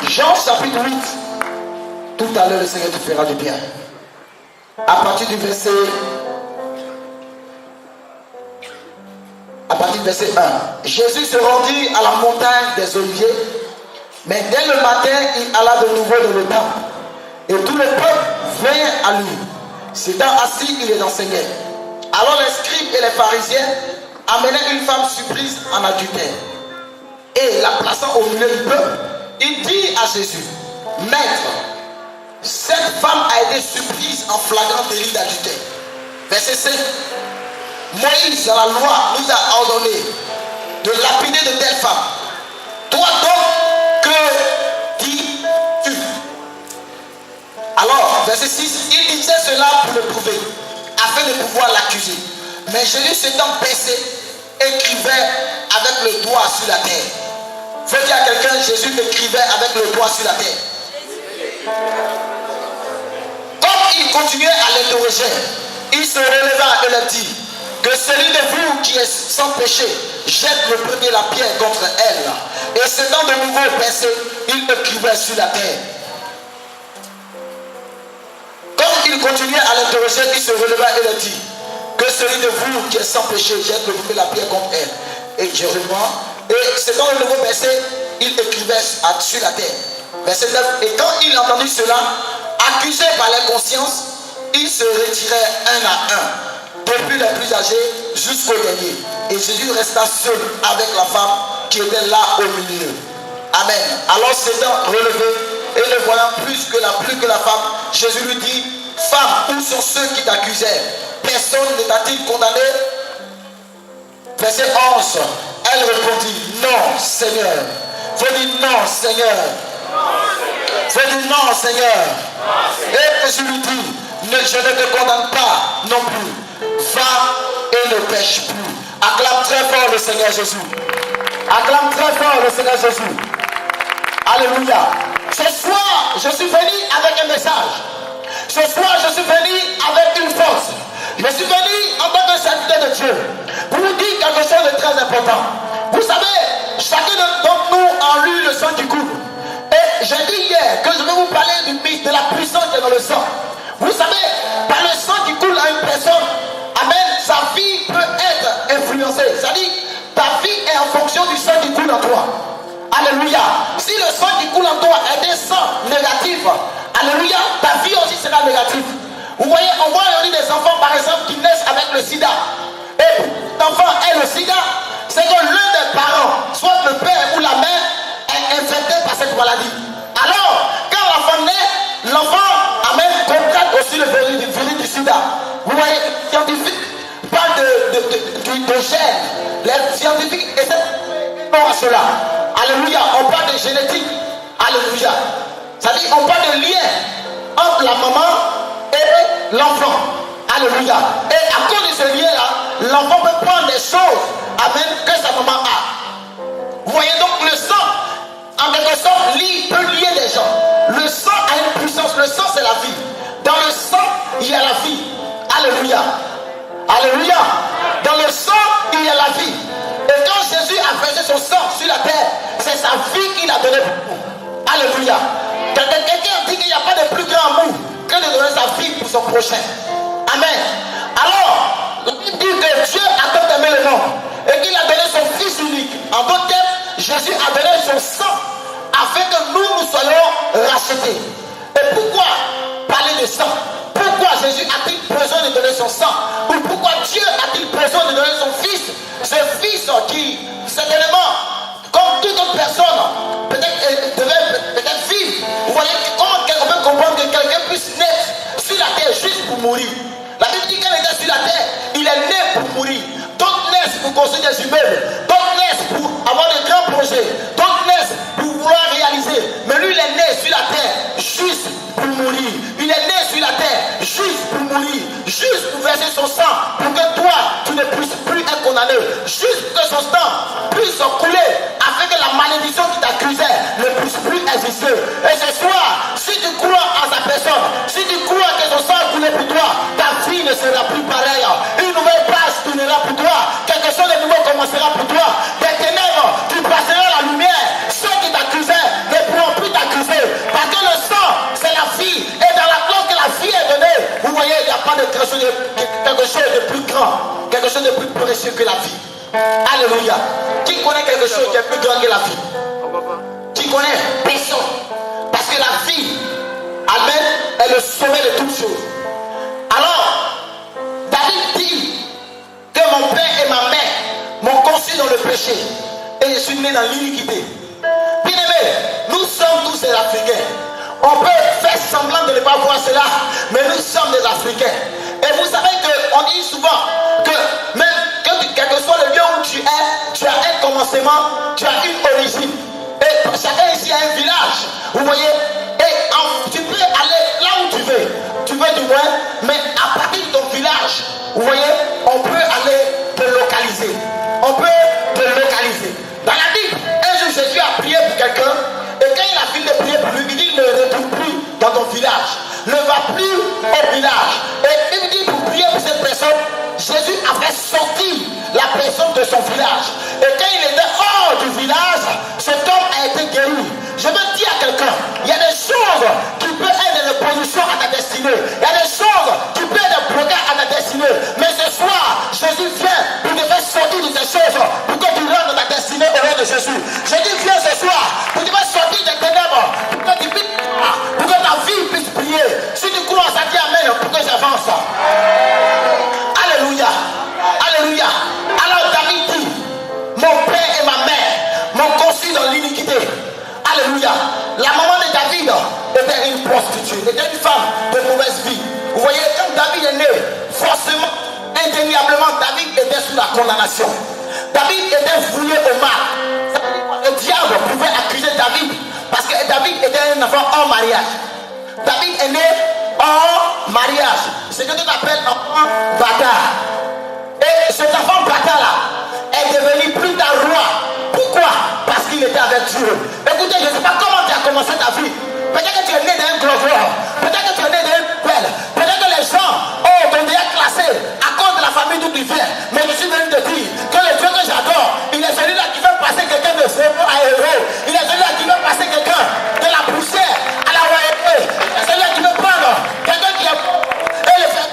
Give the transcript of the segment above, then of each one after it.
Jean chapitre 8. Tout à l'heure le Seigneur te fera du bien. À partir du verset 1. Jésus se rendit à la montagne des Oliviers, mais dès le matin il alla de nouveau dans le temple, et tout le peuple vint à lui. S'étant assis, il les enseignait. Alors les scribes et les pharisiens amenaient une femme surprise en adultère, et la plaçant au milieu du peuple, il dit à Jésus: Maître, cette femme a été surprise en flagrant délit d'adultère. Verset 5. Moïse, dans la loi, nous a ordonné de lapider de telles femmes. Toi donc, que dis-tu? Alors, verset 6, il disait cela pour le prouver, afin de pouvoir l'accuser. Mais Jésus s'étant baissé, écrivait avec le doigt sur la terre. Faut dire à quelqu'un: Jésus écrivait avec le doigt sur la terre. Comme il continuait à l'interroger, il se releva et leur dit: que celui de vous qui est sans péché jette le premier la pierre contre elle. Et s'étant de nouveau baissé, il écrivait sur la terre. Comme il continuait à l'interroger, il se releva et leur dit: que celui de vous qui est sans péché jette le premier la pierre contre elle. Et je reprends. Et s'étant de nouveau baissé, il écrivait sur la terre. Verset 9. Et quand il entendit cela, accusé par la conscience, il se retirait un à un, depuis les plus âgés jusqu'au dernier. Et Jésus resta seul avec la femme qui était là au milieu. Amen. Alors s'étant relevé et ne voyant plus que la femme, Jésus lui dit: Femme, où sont ceux qui t'accusèrent? Personne ne t'a-t-il condamné? Verset 11. Elle répondit: Non, Seigneur. Faut dire non, Seigneur. Faut dire non, Seigneur. Et Jésus lui dit: je ne te condamne pas non plus. Va et ne pêche plus. Acclame très fort le Seigneur Jésus. Acclame très fort le Seigneur Jésus. Alléluia. Ce soir, je suis venu avec un message. Ce soir, je suis venu avec une force. Je suis venu en tant que serviteur de Dieu pour vous dire quelque chose de très important. Vous savez, chacun d'entre nous a lu le sang qui coule. Et j'ai dit hier que je vais vous parler de la puissance qui est dans le sang. Vous savez, par le sang qui coule à une personne, amen, sa vie peut être influencée. C'est-à-dire, ta vie est en fonction du sang qui coule en toi. Alléluia. Si le sang qui coule en toi est un sang négatif, alléluia, ta vie aussi sera négative. Vous voyez, on voit des enfants par exemple qui naissent avec le sida. Et l'enfant est le sida, c'est que l'un des parents, soit le père ou la mère, est infecté par cette maladie. Alors, quand l'enfant naît, l'enfant amène contracte aussi le virus du sida. Vous voyez, les scientifiques parlent de gènes. Les scientifiques essaient de à cela. Alléluia, on parle de génétique. Alléluia. C'est-à-dire, on parle de lien entre la maman et l'enfant. Alléluia. Et à cause de ce lien-là, l'enfant peut prendre des choses, amen, que sa maman a. Vous voyez donc le sang, en quelque sorte, peut lier les gens. Le sang a une puissance. Le sang, c'est la vie. Dans le sang, il y a la vie. Alléluia. Alléluia. Dans le sang, il y a la vie. Et quand Jésus a versé son sang sur la terre, c'est sa vie qu'il a donnée pour nous. Alléluia. Quelqu'un dit qu'il n'y a pas de plus grand amour que de donner sa vie pour son prochain. Amen. Alors, il dit que Dieu a tant aimé le monde et qu'il a donné son fils unique. En d'autres termes, Jésus a donné son sang afin que nous soyons rachetés. Et pourquoi parler de sang? Pourquoi Jésus a-t-il besoin de donner son sang? Ou pourquoi Dieu a-t-il besoin de donner son fils? Ce fils qui, certainement, comme toute autre personne, peut-être devait peut-être vivre. Vous voyez comment on peut comprendre que quelqu'un puisse naître sur la terre juste pour mourir. La Bible dit qu'il était sur la terre, il est né pour mourir. D'autres naissent pour construire des immeubles, d'autres naissent pour avoir de grands projets, d'autres naissent pour vouloir réaliser. Mais lui, il est né sur la terre juste pour mourir. Il est né sur la terre juste pour mourir, juste pour verser son sang, pour que toi, tu ne puisses plus être condamné, juste pour que son sang puisse couler, afin que la malédiction qui t'accusait ne puisse plus exister. Et ce soir, si tu crois en sa personne, si tu crois que son sang a coulé pour toi, ta vie ne sera plus pareille. Une nouvelle page tournera pour toi. précieux que la vie. Alléluia. Qui connaît quelque chose qui est plus grand que la vie? Qui connaît? Personne. Parce que la vie, amen, est le sommet de toutes choses. Alors, David dit que mon père et ma mère m'ont conçu dans le péché et je suis né dans l'iniquité. Bien-aimés, nous sommes tous des Africains. On peut faire semblant de ne pas voir cela, mais nous sommes des Africains. Et vous savez qu'on dit souvent que même quel que soit le lieu où tu es, tu as un commencement, tu as une origine. Et chacun ici a un village, vous voyez. Et tu peux aller là où tu veux du moins, mais à partir de ton village, vous voyez, on peut aller te localiser. On peut te localiser. Dans la Bible, un jour Jésus a prié pour quelqu'un, et quand il a fini de prier pour lui, il dit ne retourne plus dans ton village, ne va plus au village. Et il dit pour prier pour cette personne, Jésus a fait sortir la personne de son village. Et quand il était hors du village, cet homme a été guéri. Je veux dire à quelqu'un, il y a des choses qui peuvent être des positions à ta destinée. Il y a des choses qui peuvent être des blocages à ta destinée. Mais ce soir, Jésus vient pour te faire sortir de ces choses, pour que tu rentres dans ta destinée au nom de Jésus. Jésus vient ce soir pour te faire sortir des ténèbres, pour que tu puisses, pour que ta vie puisse briller. Si tu crois, ça dit amen, pour que j'avance. Alléluia. Alléluia. Alors David dit, mon père et ma mère m'ont conçu dans l'iniquité. Alléluia. La maman de David était une prostituée, était une femme de mauvaise vie. Vous voyez, quand David est né, forcément, indéniablement, David était sous la condamnation. David était voué au mal. Le diable pouvait accuser David parce que David était un enfant hors mariage. David est né hors mariage. C'est ce que tu appelles un enfant bâtard. Et cet enfant bâtard-là est devenu plus tard roi. Pourquoi? Parce qu'il était avec Dieu. Écoutez, je ne sais pas comment tu as commencé ta vie. Peut-être que tu es né d'un gros joueur. Peut-être que tu es né d'un belle. Peut-être que les gens t'ont déjà classé à cause de la famille d'où tu viens. Mais je suis venu te dire que le Dieu que j'adore, il est celui-là qui veut passer quelqu'un de zéro à héros. Il est celui-là qui veut passer quelqu'un de la poussière à la royauté. Il est celui-là qui veut prendre quelqu'un qui est et le faire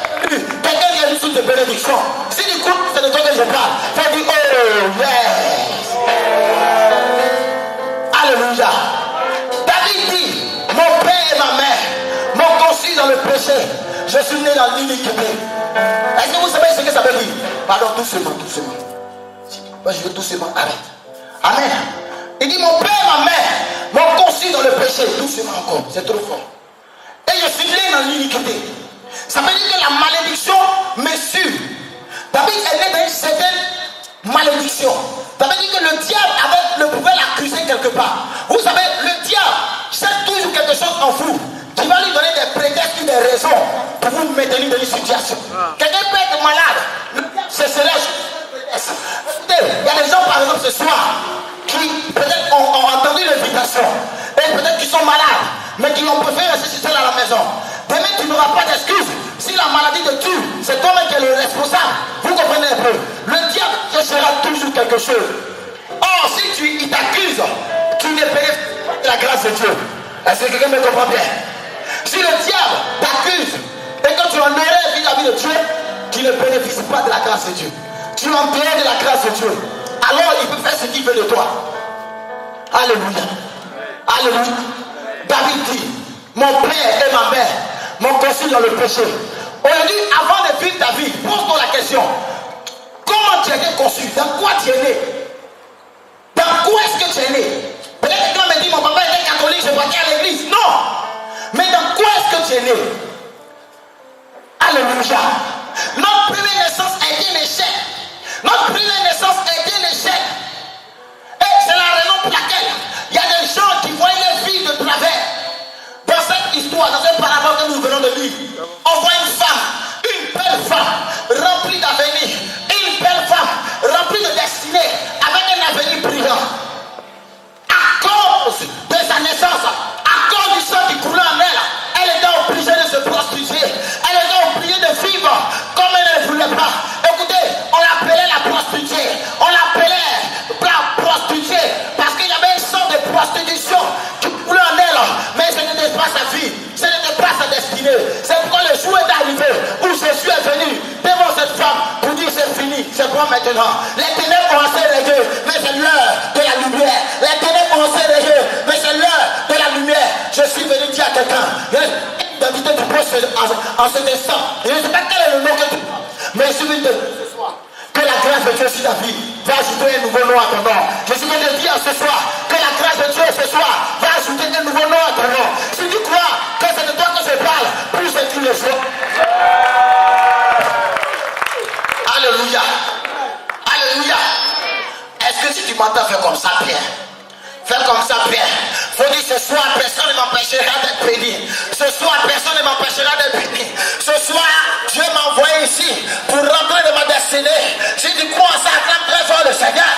quelqu'un qui a une source de bénédiction. Si du coup, c'est de toi que je parle, fais dire oh yes. Alléluia. David dit, mon père et ma mère m'ont conçu dans le péché. Je suis né dans l'iniquité. Est-ce que vous savez ce que ça veut dire? Pardon, doucement. Moi, je veux doucement, arrête. Amen. Il dit, mon père et ma mère m'ont conçu dans le péché. Doucement encore, c'est trop fort. Et je suis né dans l'iniquité. Ça veut dire que la malédiction me suit. David est né dans une certaine malédiction. Ça veut dire que le diable pouvait l'accuser quelque part. Vous savez, le diable cherche toujours quelque chose en vous qui va lui donner des prétextes et des raisons pour vous maintenir dans une situation. Quelqu'un peut être malade. C'est cela. Écoutez, il y a des gens par exemple ce soir qui peut-être ont entendu l'invitation et peut-être qu'ils sont malades, mais qui ont préféré rester seuls à la maison. Demain, tu n'auras pas d'excuses. Si la maladie te tue, c'est toi-même qui es le responsable. Vous comprenez un peu? Le diable cherchera toujours quelque chose. Or, si il t'accuse, tu ne bénéficies pas de la grâce de Dieu. Est-ce que quelqu'un me comprend bien? Si le diable t'accuse et que tu en erreur vis-à-vis de Dieu, tu ne bénéficies pas de la grâce de Dieu. Tu en dehors de la grâce de Dieu. Alors, il peut faire ce qu'il veut de toi. Alléluia. Alléluia. David dit, mon père et ma mère m'ont conçu dans le péché. Aujourd'hui, avant de vivre ta vie, pose-toi la question. Comment tu as été conçu? Dans quoi tu es né? Dans quoi est-ce que tu es né? Peut-être que quelqu'un me dit, mon papa était catholique, je crois qu'il est à l'église. Non! Mais dans quoi est-ce que tu es né? Alléluia. Notre première naissance a été un échec. Notre première naissance a été un échec. Et c'est la raison pour laquelle il y a des gens qui voient les vies de travers. Dans cette histoire, dans cette parabole que nous venons de lire, on voit une femme, une belle femme, remplie d'avenir, une belle femme, remplie de destinée, avec un avenir brillant. À cause de sa naissance, à cause du sang qui coulait en elle était obligée de se prostituer. Elle était obligée de vivre comme elle ne voulait pas. Écoutez, on l'appelait la prostituée. maintenant. Les ténèbres ont assez régné, mais c'est l'heure de la lumière. Les ténèbres ont assez régné, mais c'est l'heure de la lumière. Je suis venu dire à quelqu'un, d'inviter du poste en cet instant. Je ne sais pas quel est le nom que tu prends, mais je suis venu ce soir. Que la grâce de Dieu sur ta vie va ajouter un nouveau nom à ton nom. Je suis venu dire ce soir que la grâce de Dieu ce soir va ajouter un nouveau nom à ton nom. Si tu crois que c'est de toi que je parle, plus c'est une fois. Alléluia. Alléluia. Est-ce que si tu m'entends, fais comme ça, Pierre? Fais comme ça, Pierre. Faut dire ce soir, personne ne m'empêchera d'être béni. Ce soir, personne ne m'empêchera d'être béni. Ce soir, Dieu m'a envoyé ici pour rentrer de ma destinée. Si tu crois en ça, acclame très fort le Seigneur.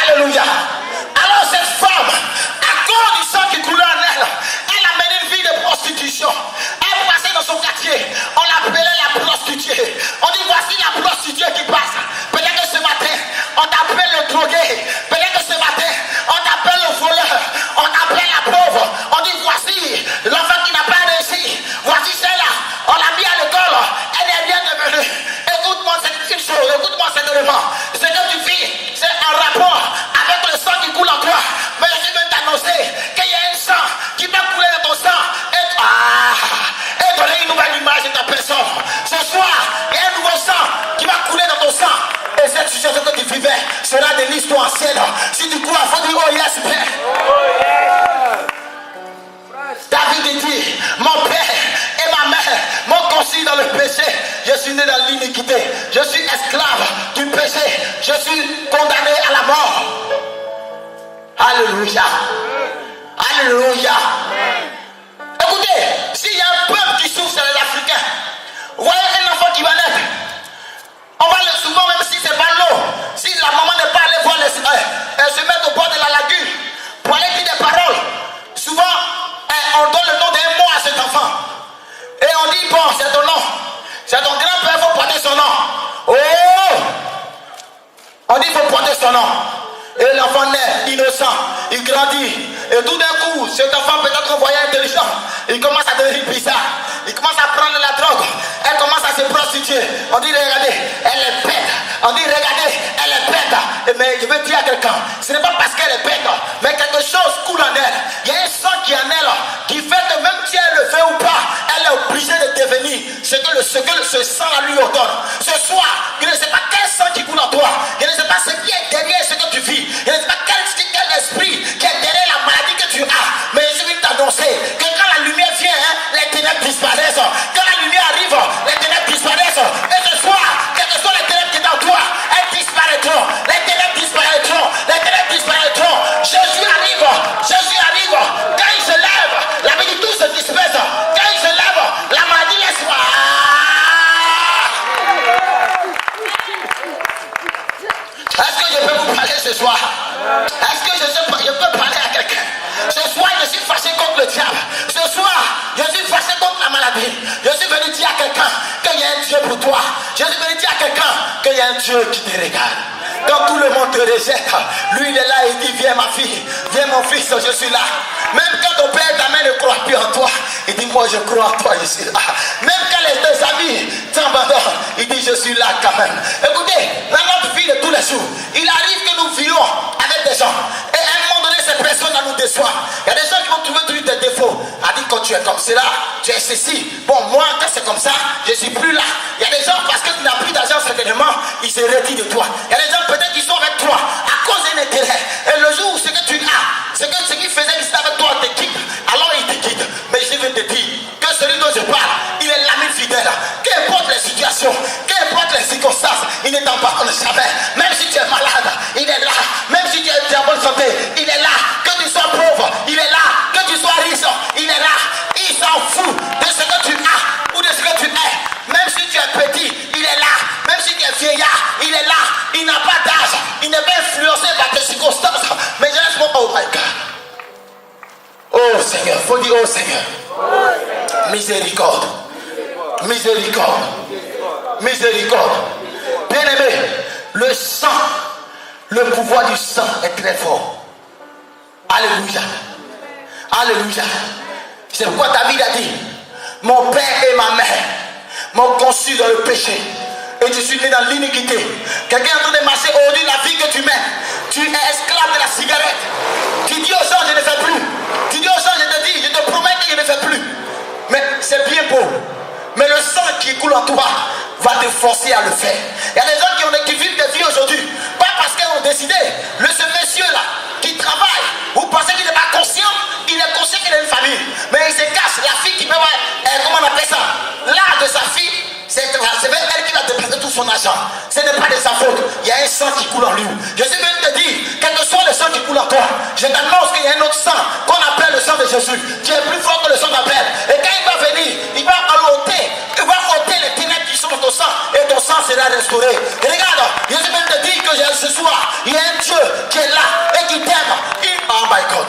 Alléluia. Alors cette femme, à cause du sang qui coulait en elle, elle a mené une vie de prostitution. Elle passait dans son quartier, on l'appelait la prostituée. On dit voici la prostituée qui passe. Peut-être que ce matin, on t'appelle le drogué. Peut-être que ce matin, on t'appelle le voleur. On t'appelle la pauvre. On dit voici l'enfant qui n'a pas réussi. Voici celle-là. On l'a mis à l'école. Elle est bien devenue. Écoute-moi cette chose. Écoute-moi cet élément. Ce que tu vis, c'est un rapport avec le sang qui coule en toi. Mais je viens t'annoncer qu'il y a un sang qui va couler dans ton sang. Et donner une nouvelle image de ta personne. Ce soir, il y a un nouveau sang qui va couler dans ton sang. Et cette situation que tu vivais sera de l'histoire ancienne. Si tu crois, il faut dire oh yes, Père. David dit, mon père et ma mère m'ont conçu dans le péché. Je suis né dans l'iniquité. Je suis esclave du péché. Je suis condamné à la mort. Alléluia. Alléluia. Écoutez, s'il y a un peuple qui souffre, c'est les Africains. Vous voyez un enfant qui va naître. On va le souvent, même si c'est pas l'eau. Si la maman n'est pas allée voir elle se met au bord de la lagune pour aller dire des paroles. Souvent, on donne le nom d'un mot à cet enfant. Et on dit, bon, c'est ton nom. C'est ton grand-père, il faut porter son nom. Oh! On dit, il faut porter son nom. Et l'enfant naît innocent, il grandit. Et tout d'un coup, cet enfant peut-être voyait intelligent. Il commence à devenir bizarre. Il commence à prendre la drogue. Elle commence à se prostituer. On dit, regardez, elle est bête. On dit, regardez, elle est bête. Mais je veux dire à quelqu'un, ce n'est pas parce qu'elle est bête, mais quelque chose coule en elle. Il y a un sang qui est en elle, qui fait que même si elle le fait ou pas, elle est obligée de devenir ce que ce sang-là lui ordonne. Ce soir, je ne sais pas quel sang qui coule en toi. Je ne sais pas ce qui est derrière ce que tu vis. Je ne sais pas quel esprit qui est derrière la maladie que tu as. Mais je vais t'annoncer que quand la lumière vient, les ténèbres disparaissent. Quand la lumière arrive, les ténèbres disparaissent. Et ce soir, quelles que soient les ténèbres qui sont en toi, elles disparaîtront. Les ténèbres disparaîtront. Les ténèbres disparaîtront. Jésus arrive. Jésus arrive. Quand il se lève, la vie de tout se disperse. Quand il se lève, la maladie laisse moi. Est-ce que je peux vous parler ce soir? Est-ce que je peux parler à quelqu'un? Ce soir, je suis fâché contre le diable. Ce soir, je suis fâché contre la maladie. Je suis venu dire à quelqu'un qu'il y a un Dieu pour toi. Je suis venu dire à quelqu'un qu'il y a un Dieu qui te regarde. Quand tout le monde te rejette, lui il est là et il dit viens ma fille, viens mon fils, je suis là. Même quand ton père ta mère ne croit plus en toi, il dit moi je crois en toi, je suis là. Même quand tes amis t'abandonnent, il dit je suis là quand même. Écoutez, dans notre vie de tous les jours, il arrive que nous vivons avec des gens. Et à un moment donné, ces personnes nous déçoivent. Il y a des gens qui vont trouver toujours des défauts. A dit quand tu es comme cela, tu es ceci. Bon, moi quand c'est comme ça, je suis plus là. Il y a des gens parce que tu n'as plus d'argent certainement, ils se retirent de toi. Il y a des gens peut-être qui sont avec toi à cause d'un intérêt. Et le jour où ce que tu as, ce qui faisait qu'ils étaient avec toi te quitte, alors il te quitte. Mais je vais te dire que celui dont je parle, il est l'ami fidèle. Qu'importe les situations, qu'importe les circonstances, il ne t'abandonne jamais. Même si tu es malade, il est là. Même si tu es en bonne santé, il est là. Que tu sois pauvre, il est là. Que tu sois riche, il est là. Il s'en fout de ce que tu as ou de ce que tu es. Même si tu es petit, il est là. Même si tu es vieillard, il est là. Il n'a pas d'âge. Il n'est pas influencé par tes circonstances. Mais je laisse moi, oh my God. Oh Seigneur, faut dire oh Seigneur. Miséricorde. Miséricorde. Miséricorde. Bien-aimé, le sang, le pouvoir du sang est très fort. Alléluia. Alléluia. C'est pourquoi David a dit, Mon père et ma mère m'ont conçu dans le péché. Et tu suis né dans l'iniquité. Quelqu'un est en train de marcher aujourd'hui, la vie que tu mènes. Tu es esclave de la cigarette. Tu dis aux gens, je ne fais plus. Tu dis aux gens, je te dis, je te promets que je ne fais plus. Mais c'est bien beau. Mais le sang qui coule en toi va te forcer à le faire. Il y a des gens qui vivent des vies aujourd'hui. Pas parce qu'ils ont décidé. Ce monsieur-là qui travaille, vous pensez qu'il n'est pas conscient? Il est conscient qu'il a une famille. Mais il se cache. La fille qui peut voir, comment on appelle ça? L'art de sa fille. C'est elle qui va dépenser tout son argent. Ce n'est pas de sa faute. Il y a un sang qui coule en lui. Je suis venu te dire, quel que soit le sang qui coule en toi, je t'annonce qu'il y a un autre sang qu'on appelle le sang de Jésus, qui est plus fort que le sang d'Abel. Et quand il va venir, il va ôter les ténèbres qui sont dans ton sang, et ton sang sera restauré. Et regarde, je suis venu te dire que ce soir, il y a un Dieu qui est là et qui t'aime. Oh my God.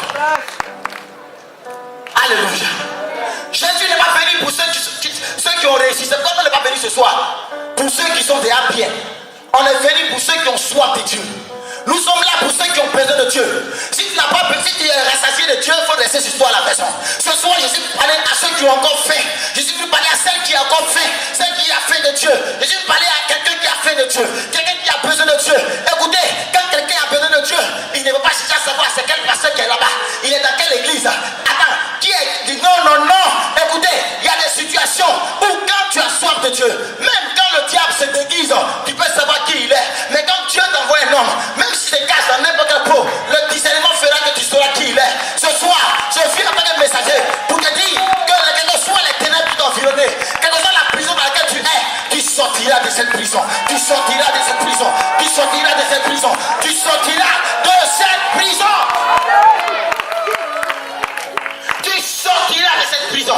Alléluia. Jésus n'est pas venu pour ceux qui ont réussi. C'est pourquoi on n'est pas venu ce soir. Pour ceux qui sont déjà bien. On est venu pour ceux qui ont soif de Dieu. Nous sommes là pour ceux qui ont besoin de Dieu. Si tu n'as pas besoin, si tu es rassasié de Dieu, il faut laisser ce soir à la maison. Ce soir, je suis venu parler à ceux qui ont encore faim. Je suis venu parler à celle qui a encore faim. Celle qui a faim de Dieu. Je suis venu parler à quelqu'un qui a faim de Dieu. Quelqu'un qui a besoin de Dieu. Écoutez, quand quelqu'un a besoin de Dieu, il ne veut pas chercher à savoir c'est quel pasteur qui est là-bas. Il est dans quelle église. Attends, qui est dit non. Écoutez, il y a des situations où quand tu as soif de Dieu, même quand le diable se déguise, tu peux savoir qui il est. Mais quand Dieu t'envoie un homme, même si tu te caches dans n'importe quelle peau, le discernement fera que tu sauras qui il est. Ce soir, je viens avec un messager pour te dire que quelles que soient les ténèbres qui t'environnent, quelle que soit la prison dans laquelle tu es, tu sortiras de cette prison. Tu sortiras de cette prison. Tu sortiras de cette prison. Tu sortiras de cette prison. Tu sortiras de cette prison.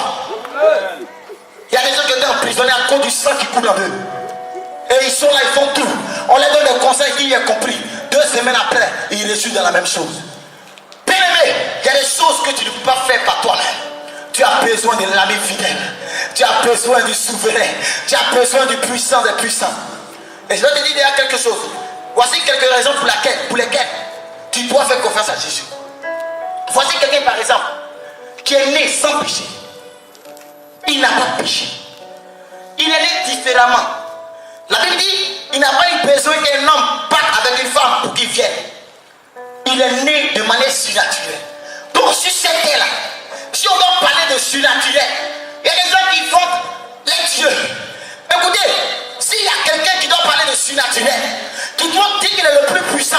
Il y a des gens qui étaient emprisonnés à cause du sang qui coule en eux. Et ils sont là, ils font tout. On leur donne des conseils, ils ont compris. 2 semaines après, ils réussissent dans la même chose. Bien-aimé, il y a des choses que tu ne peux pas faire par toi-même. Tu as besoin de l'ami fidèle. Tu as besoin du souverain. Tu as besoin du puissant des puissants. Et je vais te dire déjà quelque chose. Voici quelques raisons pour lesquelles tu dois faire confiance à Jésus. Voici quelqu'un par exemple qui est né sans péché. Il n'a pas péché. Il est né différemment. La Bible dit, il n'a pas eu besoin qu'un homme parte avec une femme pour qu'il vienne. Il est né de manière surnaturelle. Donc sur cette terre-là, si on doit parler de surnaturel, il y a des gens qui font les dieux. Écoutez, s'il y a quelqu'un qui doit parler de surnaturel, qui doit dire qu'il est le plus puissant,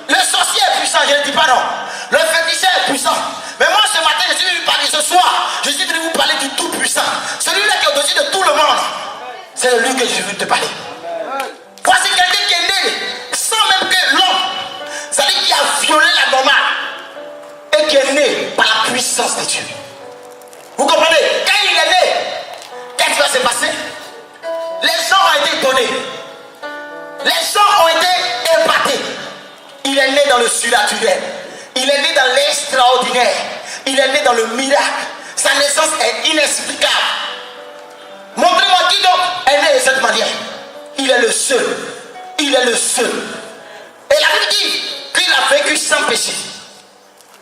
le sorcier est puissant, je ne dis pas non. Le féticheur est puissant. Mais moi ce matin, je suis venu parler, ce soir, je suis venu vous parler du tout puissant. Celui-là qui est au-dessus de tout le monde. C'est de lui que je suis venu te parler. Voici quelqu'un qui est né sans même que l'homme, c'est-à-dire qui a violé la normale et qui est né par la puissance de Dieu. Vous comprenez? Quand il est né, qu'est-ce qui va se passer? Les gens ont été étonnés. Les gens ont été épatés. Il est né dans le surnaturel. Il est né dans l'extraordinaire. Il est né dans le miracle. Sa naissance est inexplicable. Montrez-moi qui donc est né de cette manière. Il est le seul. Il est le seul. Et la Bible dit qu'il a vécu sans péché.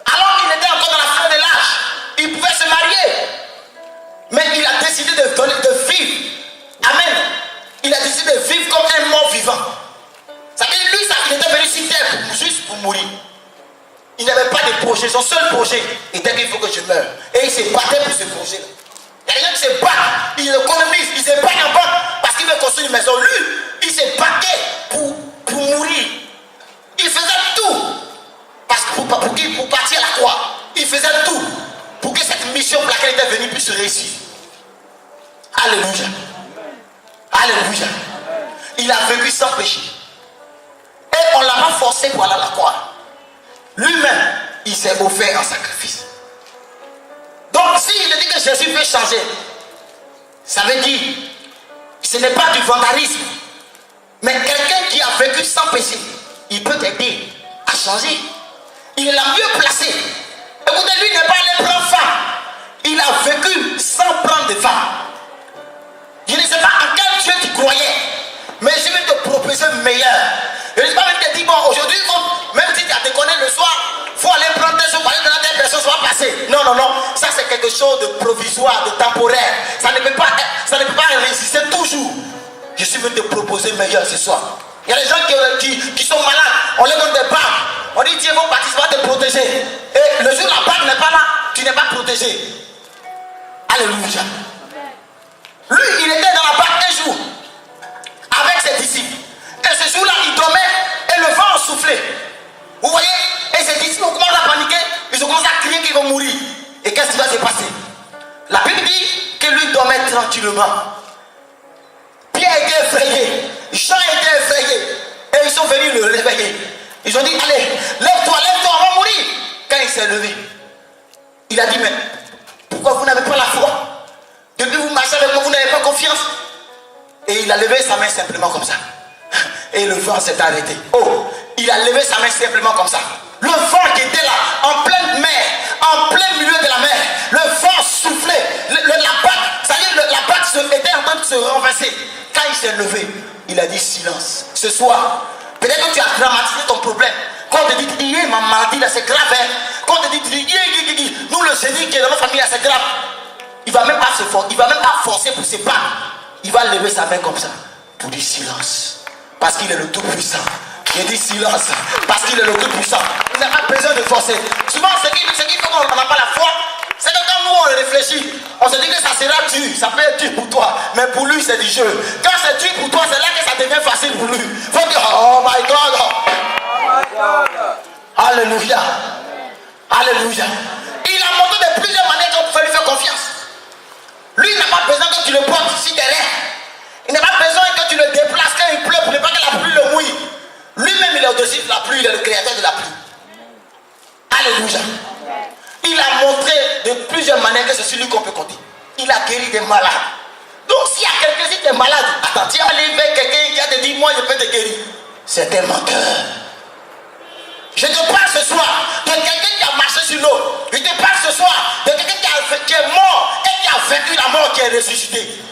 Alors qu'il était encore dans la fin de l'âge, il pouvait se marier. Mais il a décidé de vivre. Amen. Il a décidé de vivre comme un mort vivant. Ça veut dire lui, il était venu sur terre juste pour mourir. Il n'avait pas de projet. Son seul projet était qu'il faut que je meure. Et il se battait pour ce projet-là. Il y a des gens qui se battent, ils économisent, ils se battent en banque parce qu'il veut construire une maison. Lui, il se battait pour mourir. Il faisait tout parce que pour partir à la croix. Il faisait tout pour que cette mission pour laquelle il était venu puisse réussir. Alléluia. Alléluia. Il a vécu sans péché. Et on ne l'a pas forcé pour aller à la croix. Lui-même, il s'est offert en sacrifice. Donc, s'il dit que Jésus peut changer, ça veut dire que ce n'est pas du vandalisme. Mais quelqu'un qui a vécu sans péché, il peut t'aider à changer. Il est la mieux placé. Écoutez, lui n'est pas allé prendre femme. Il a vécu sans prendre de femme. Je ne sais pas en quel Dieu tu croyais, mais je vais te proposer le meilleur. Je ne sais pas même te dire, bon, aujourd'hui, même si tu te connais le soir, il faut aller prendre des choses, aller dans des personnes, ça va passer. passer. Non, ça c'est quelque chose de provisoire, de temporaire. Ça ne peut pas résister toujours. Je suis venu te proposer meilleur ce soir. Il y a des gens qui sont malades, on les donne des bagues. On dit Dieu va participer à te protéger. Et le jour où la bague n'est pas là, tu n'es pas protégé. Alléluia. Lui, il était dans la barque un jour avec ses disciples. Et ce jour-là, il dormait et le vent soufflait. Vous voyez? Et ses disciples ont commencé à paniquer. Ils ont commencé à crier qu'ils vont mourir. Et qu'est-ce qui va se passer? La Bible dit que lui dormait tranquillement. Pierre était effrayé. Jean était effrayé. Et ils sont venus le réveiller. Ils ont dit, allez, lève-toi, on va mourir. Quand il s'est levé, il a dit, mais pourquoi vous n'avez pas la foi? Depuis vous marchez avec moi, vous n'avez pas confiance. Et il a levé sa main simplement comme ça. Et le vent s'est arrêté. Oh, il a levé sa main simplement comme ça. Le vent qui était là, en pleine mer, en plein milieu de la mer, le vent soufflait. La barque était en train de se renverser. Quand il s'est levé, il a dit silence. Ce soir, peut-être que tu as dramatisé ton problème. Quand on te dit, ma maladie là, c'est grave. Hein? Quand on te dit, nous le génie qui est dans notre famille là, c'est grave. Il ne va même pas se forcer, il va même pas forcer pour se battre. Il va lever sa main comme ça pour dire silence. Parce qu'il est le tout-puissant. Il dit silence parce qu'il est le tout-puissant. Il n'a pas besoin de forcer. Souvent, ce qui fait qu'on n'a pas la foi, c'est que quand nous on réfléchit, on se dit que ça sera dur. Ça peut être dur pour toi, mais pour lui c'est du jeu. Quand c'est dur pour toi, c'est là que ça devient facile pour lui. Il faut dire oh my God. Oh my God. Alléluia. Alléluia. Il a montré de plusieurs manières qu'on pouvait lui faire confiance. Lui, il n'a pas besoin que tu le portes ici derrière. Il n'a pas besoin que tu le déplaces quand il pleut pour ne pas que la pluie le mouille. Lui-même, il est au-dessus de la pluie, il est le créateur de la pluie. Alléluia. Il a montré de plusieurs manières que c'est sur lui qu'on peut compter. Il a guéri des malades. Donc, s'il y a quelqu'un qui est malade, attends, tu vas aller vers quelqu'un qui a te dit, moi, je peux te guérir. C'est un menteur. Je te parle ce soir de quelqu'un qui a marché sur l'eau. Je te parle ce soir de quelqu'un qui est mort et qui a vaincu la mort, qui est ressuscité.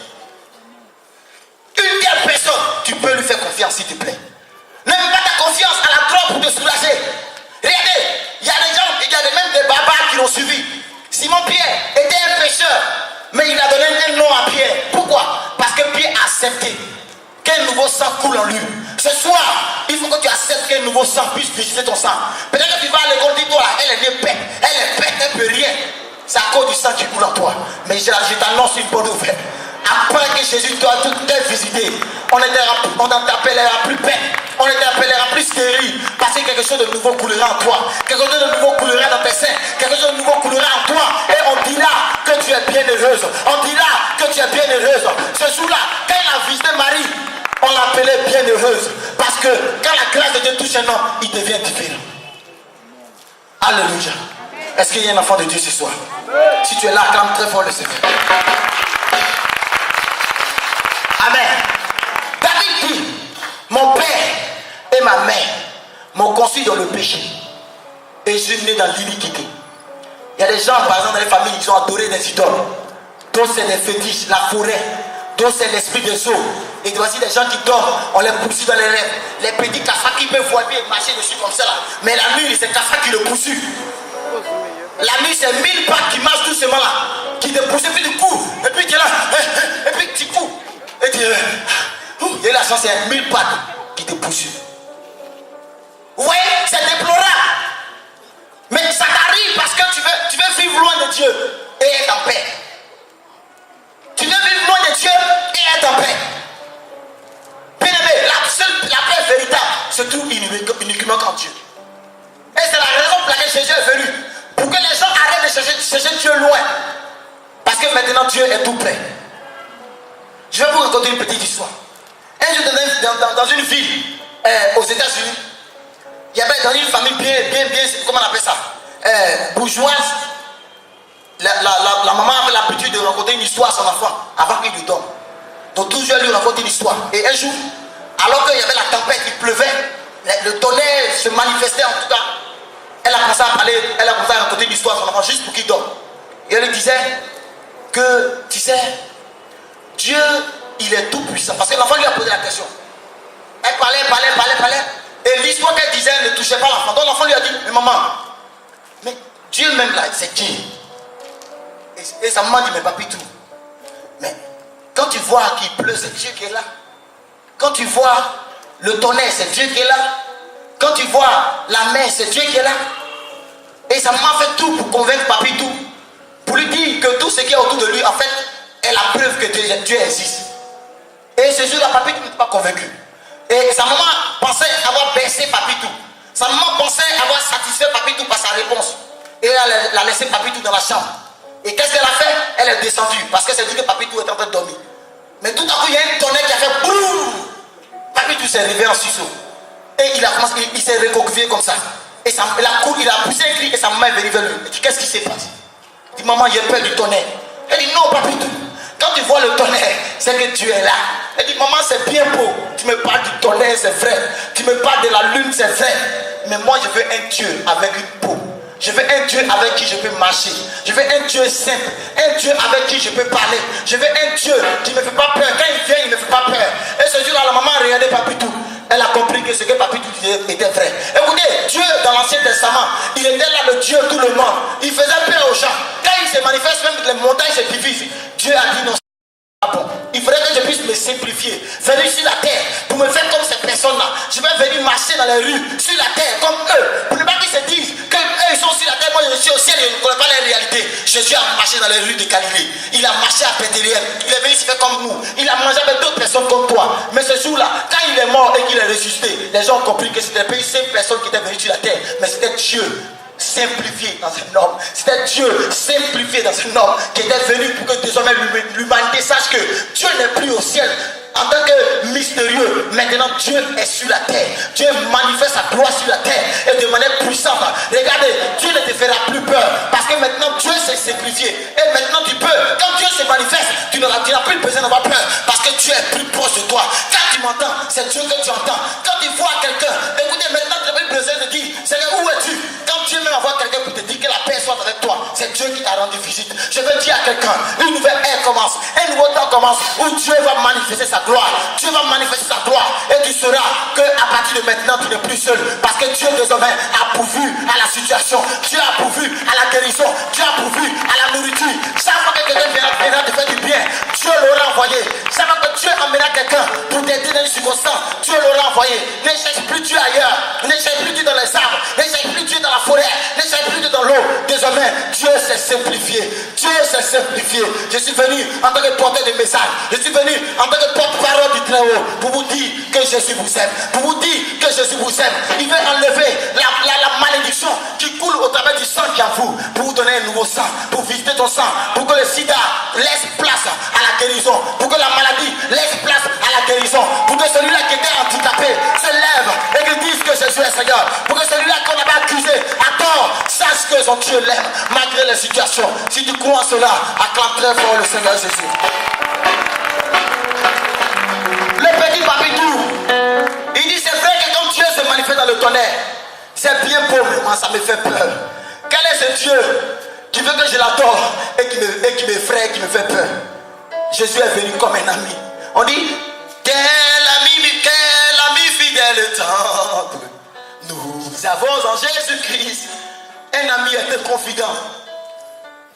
Une telle personne, tu peux lui faire confiance, s'il te plaît. Ne mets pas ta confiance à la drogue pour te soulager. Regardez, il y a des gens, il y a même des barbares qui l'ont suivi. Simon-Pierre était un pécheur, mais il a donné un nom à Pierre. Pourquoi? Parce que Pierre a accepté qu'un nouveau sang coule en lui. Ce soir, il faut que tu acceptes qu'un nouveau sang puisse visiter ton sang. Peut-être que tu vas à l'école, dis-toi là, elle est bête, elle peut rien. C'est à cause du sang qui coule en toi. Mais je t'annonce une bonne nouvelle. Après que Jésus t'a tout visité, on ne t'appellera plus paix, on ne t'appellera plus stérile, parce que quelque chose de nouveau coulera en toi, quelque chose de nouveau coulera dans tes seins, quelque chose de nouveau coulera en toi, et on dira que tu es bien heureuse, on dira que tu es bien heureuse. Ce jour-là, quand il a visité Marie, on l'appelait bien heureuse, parce que quand la grâce de Dieu touche un homme, il devient différent. Alléluia. Est-ce qu'il y a un enfant de Dieu ce soir? Si tu es là, acclame très fort le Seigneur. Amen. David dit, mon père et ma mère m'ont conçu dans le péché et je suis né dans l'iniquité. Il y a des gens, par exemple, dans les familles, ils ont adoré des idoles. D'autres c'est des fétiches, la forêt. D'autres c'est l'esprit des eaux. Et voici des gens qui dorment, on les poursuit dans les rêves. Les petits cafards qui peuvent voir bien marcher dessus comme ça là. Mais la nuit, c'est cafards qui le poursuivent. La nuit, c'est 1000 pattes qui marchent doucement là, qui te poussent, puis tu cours, et puis tu es là, et puis tu cours. Et tu et la chance, c'est 1000 pattes qui te poursuivent. Vous voyez, c'est déplorable. Mais ça t'arrive parce que tu veux vivre loin de Dieu et être en paix. Tu veux vivre loin de Dieu et être en paix. Bien aimé, la paix véritable se trouve uniquement en Dieu. Et c'est la raison pour laquelle Jésus est venu. Pour que les gens arrêtent de chercher Dieu loin. Parce que maintenant Dieu est tout près. Je vais vous raconter une petite histoire. Un jour dans une ville aux États-Unis, il y avait dans une famille bien, comment on appelle ça, bourgeoise. La maman avait l'habitude de raconter une histoire à son enfant avant qu'il lui dorme. Donc toujours elle lui raconte une histoire. Et un jour, alors qu'il y avait la tempête, il pleuvait, le tonnerre se manifestait en tout cas. Elle a commencé à parler, elle a commencé à raconter une histoire à son enfant juste pour qu'il dorme. Et elle lui disait que, tu sais, Dieu, il est tout puissant. Parce que l'enfant lui a posé la question. Elle parlait. Et l'histoire qu'elle disait ne touchait pas l'enfant. Donc l'enfant lui a dit, mais maman, mais Dieu même là, c'est Dieu. Et sa maman dit, mais papito, mais quand tu vois qu'il pleut, c'est Dieu qui est là. Quand tu vois le tonnerre, c'est Dieu qui est là. Quand tu vois la mer, c'est Dieu qui est là. Et sa maman fait tout pour convaincre papito, pour lui dire que tout ce qui est autour de lui, en fait, est la preuve que Dieu existe. Et ce jour-là, papito n'était pas convaincu. Et sa maman pensait avoir baissé papito. Sa maman pensait avoir satisfait papito par sa réponse. Et elle a laissé papito dans la chambre. Et qu'est-ce qu'elle a fait? Elle est descendue parce qu'elle s'est dit que papito était en train de dormir. Mais tout à coup, il y a un tonnerre qui a fait boum. Papito s'est réveillé en sursaut. Et il s'est recroquevillé comme ça. Et il a poussé un cri et sa maman est venue vers lui. Elle dit, qu'est-ce qui s'est passé? Il dit, maman, j'ai peur du tonnerre. Elle dit, non, papito. Quand tu vois le tonnerre, c'est que Dieu est là. Elle dit, maman, c'est bien beau. Tu me parles du tonnerre, c'est vrai. Tu me parles de la lune, c'est vrai. Mais moi, je veux un Dieu avec une peau. Je veux un Dieu avec qui je peux marcher. Je veux un Dieu simple. Un Dieu avec qui je peux parler. Je veux un Dieu qui ne me fait pas peur. Quand il vient, il ne me fait pas peur. Et ce jour-là, la maman a regardé papito. Elle a compris que ce que papito disait était vrai. Écoutez, Dieu dans l'Ancien Testament, il était là le Dieu tout le monde. Il faisait peur aux gens. Quand il se manifeste, même les montagnes se divisent. Dieu a dit non. Bon, il faudrait que je puisse me simplifier, venir sur la terre pour me faire comme ces personnes-là. Je vais venir marcher dans les rues, sur la terre, comme eux, pour ne pas qu'ils se disent qu'eux ils sont sur la terre, moi je suis au ciel et je ne connais pas les réalités. Jésus a marché dans les rues de Galilée, il a marché à Bethléem, il est venu se faire comme nous, il a mangé avec d'autres personnes comme toi. Mais ce jour-là, quand il est mort et qu'il est ressuscité, les gens ont compris que c'était pas une simple personne qui était venue sur la terre, mais c'était Dieu simplifié dans un homme. C'était Dieu simplifié dans un homme qui était venu pour que désormais l'humanité sache que Dieu n'est plus au ciel en tant que mystérieux. Maintenant Dieu est sur la terre. Dieu manifeste sa gloire sur la terre et de manière puissante. Regardez, Dieu ne te fera plus peur parce que maintenant Dieu s'est simplifié. Et maintenant tu peux, quand Dieu se manifeste, tu n'auras plus besoin d'avoir peur parce que Dieu est plus proche de toi. Quand tu m'entends, c'est Dieu que tu entends. Quand tu vois quelqu'un, écoutez, maintenant tu n'as plus besoin de dire, Seigneur, où es-tu? Quand Dieu même envoie quelqu'un pour te dire que la paix soit avec toi, c'est Dieu qui t'a rendu visite. Je veux dire à quelqu'un, une nouvelle ère commence, un nouveau temps commence où Dieu va manifester sa gloire. Dieu va manifester sa gloire et tu sauras qu'à partir de maintenant tu n'es plus seul parce que Dieu désormais a pourvu à la situation, Dieu a pourvu à la guérison, Dieu a pourvu à la nourriture. Chaque fois que quelqu'un viendra te faire du bien, Dieu l'aura envoyé. Chaque fois que Dieu emmènera quelqu'un pour t'aider dans une circonstance, Dieu l'aura envoyé. Ne cherche plus Dieu ailleurs, ne cherche plus Dieu dans les arbres, ne cherche plus Dieu dans la forêt, ne cherche plus Dieu dans l'eau. Désormais Dieu s'est simplifié, Dieu s'est simplifié. Je suis venu en tant que porteur de message, je suis venu en tant que porte-parole du Très-Haut pour vous dire que Jésus vous aime, pour vous dire que Jésus vous aime. Il veut enlever la malédiction qui coule au travers du sang qui est en vous, pour vous donner un nouveau sang, pour visiter ton sang, pour que le sida laisse place à la guérison, pour que la maladie laisse place à la guérison, pour que celui-là qui était handicapé se lève et qu'il dise que Jésus est Seigneur, pour que celui-là qu'on avait accusé à tort sache que son Dieu l'aime malgré les situations. Si tu crois en cela, acclame très fort le Seigneur Jésus. Le petit papito, il dit c'est vrai que quand Dieu se manifeste dans le tonnerre, c'est bien beau, mais moi ça me fait peur. Quel est ce Dieu qui veut que je l'adore et qui m'effraie, qui me fait peur? Jésus est venu comme un ami. On dit, quel ami fidèle tendre nous avons en Jésus-Christ. Un ami est un confident.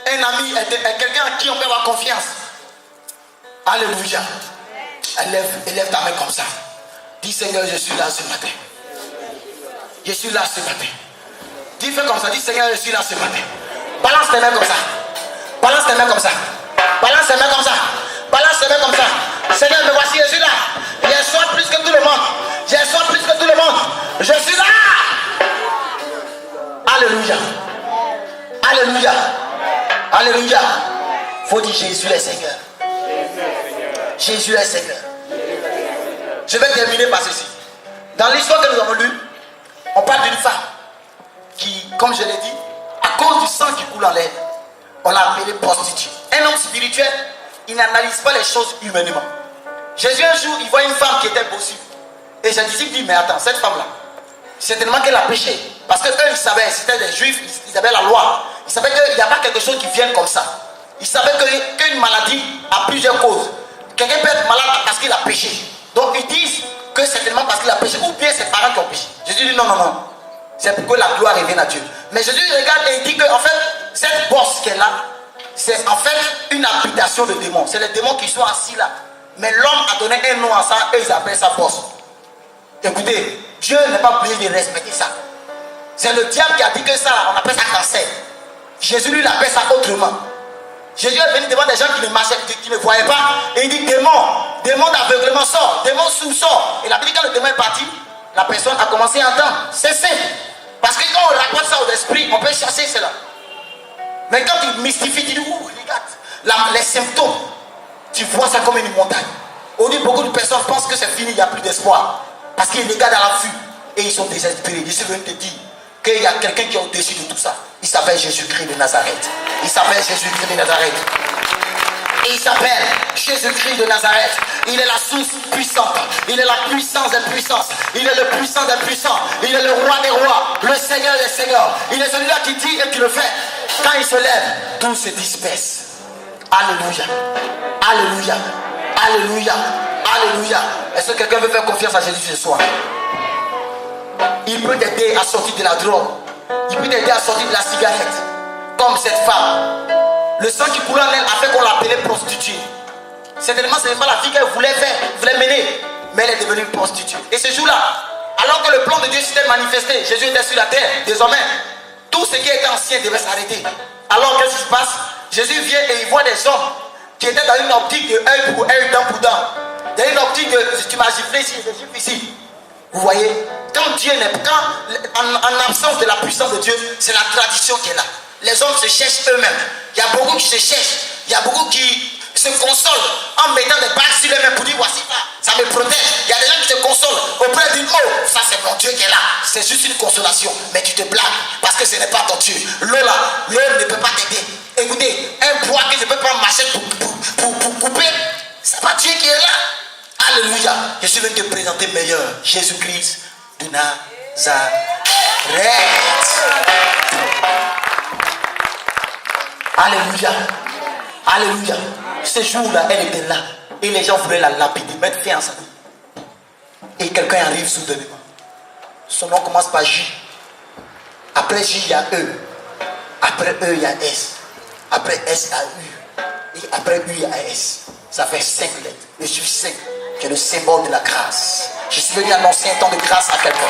Un ami est quelqu'un à qui on peut avoir confiance. Alléluia. Élève ta main comme ça. Dis Seigneur, je suis là ce matin. Je suis là ce matin. Dis fais comme ça. Dis Seigneur, je suis là ce matin. Balance tes mains comme ça. Balance tes mains comme ça. Balance tes mains comme ça. Balance tes mains comme ça. Seigneur, me voici, je suis là. J'ai soif plus que tout le monde. J'ai soif plus que tout le monde. Je suis là. Alléluia. Alléluia. Alléluia. Faut dire Jésus est Seigneur. Jésus est Seigneur. Je vais terminer par ceci. Dans l'histoire que nous avons lue, on parle d'une femme qui, comme je l'ai dit, à cause du sang qui coule en l'air, on l'a appelée prostituée. Un homme spirituel, il n'analyse pas les choses humainement. Jésus un jour, il voit une femme qui était possible. Et ses disciples disent, mais attends, cette femme-là, certainement qu'elle a péché. Parce que eux, ils savaient, c'était des juifs, ils avaient la loi. Ils savaient qu'il n'y a pas quelque chose qui vienne comme ça. Ils savaient qu'une maladie a plusieurs causes. Quelqu'un peut être malade parce qu'il a péché. Donc ils disent que certainement parce qu'il a péché, ou bien ses parents qui ont péché. Jésus dit non, non, non. C'est pour que la gloire revienne à Dieu. Mais Jésus regarde et il dit que en fait, cette bosse qu'elle a, c'est en fait une habitation de démons. C'est les démons qui sont assis là. Mais l'homme a donné un nom à ça et ils appellent ça bosse. Écoutez, Dieu n'est pas obligé de respecter ça. C'est le diable qui a dit que ça, on appelle ça cancer. Jésus lui l'appelle ça autrement. Jésus est venu devant des gens qui ne marchaient, qui ne voyaient pas. Et il dit démon d'aveuglement sort, démon sous sort. Et la Bible dit quand le démon est parti, la personne a commencé à entendre. C'est simple. Parce que quand on rapporte ça aux esprits, on peut chasser cela. Mais quand tu mystifies, tu dis, regarde, les symptômes, tu vois ça comme une montagne. Aujourd'hui, beaucoup de personnes pensent que c'est fini, il n'y a plus d'espoir. Parce qu'ils regardent à la vue et ils sont désespérés. Je suis venu te dire qu'il y a quelqu'un qui est au-dessus de tout ça. Il s'appelle Jésus-Christ de Nazareth. Il s'appelle Jésus-Christ de Nazareth. Et il s'appelle Jésus-Christ de Nazareth. Il est la source puissante. Il est la puissance des puissances. Il est le puissant des puissants. Il est le roi des rois. Le Seigneur des seigneurs. Il est celui-là qui dit et qui le fait. Quand il se lève, tout se disperse. Alléluia. Alléluia. Alléluia. Alléluia. Est-ce que quelqu'un veut faire confiance à Jésus ce soir? Il peut t'aider à sortir de la drogue. Il peut t'aider à sortir de la cigarette. Comme cette femme. Le sang qui coulait en elle a fait qu'on l'appelait prostituée. Certainement, ce n'est pas la vie qu'elle voulait faire, voulait mener. Mais elle est devenue une prostituée. Et ce jour-là, alors que le plan de Dieu s'était manifesté, Jésus était sur la terre. Désormais, tout ce qui était ancien devait s'arrêter. Alors, qu'est-ce qui se passe? Jésus vient et il voit des hommes qui étaient dans une optique de œil pour œil, dent pour dent. Dans une optique de tu m'as giflé ici, je gifle ici. Vous voyez, quand Dieu n'est pas, en absence de la puissance de Dieu, c'est la tradition qui est là. Les hommes se cherchent eux-mêmes. Il y a beaucoup qui se cherchent. Il y a beaucoup qui se consolent en mettant des bagues sur les mains pour dire voici ça me protège. Il y a des gens qui se consolent auprès d'une oh, ça c'est mon Dieu qui est là. C'est juste une consolation. Mais tu te blagues parce que ce n'est pas ton Dieu. L'eau là, l'eau ne peut pas t'aider. Écoutez, un bois que je ne peux pas marcher pour couper, c'est pas Dieu qui est là. Alléluia. Je suis venu te présenter meilleur. Jésus-Christ de Nazareth. Alléluia. Alléluia. Ce jour-là, elle était là. Et les gens voulaient la lapider, mettre fin à sa vie. Et quelqu'un arrive soudainement. Son nom commence par J. Après J, il y a E. Après E, il y a S. Après S, il y a U. Et après U, il y a S. Ça fait 5 lettres. Le chiffre 5, qui est le symbole de la grâce. Je suis venu annoncer un temps de grâce à quelqu'un.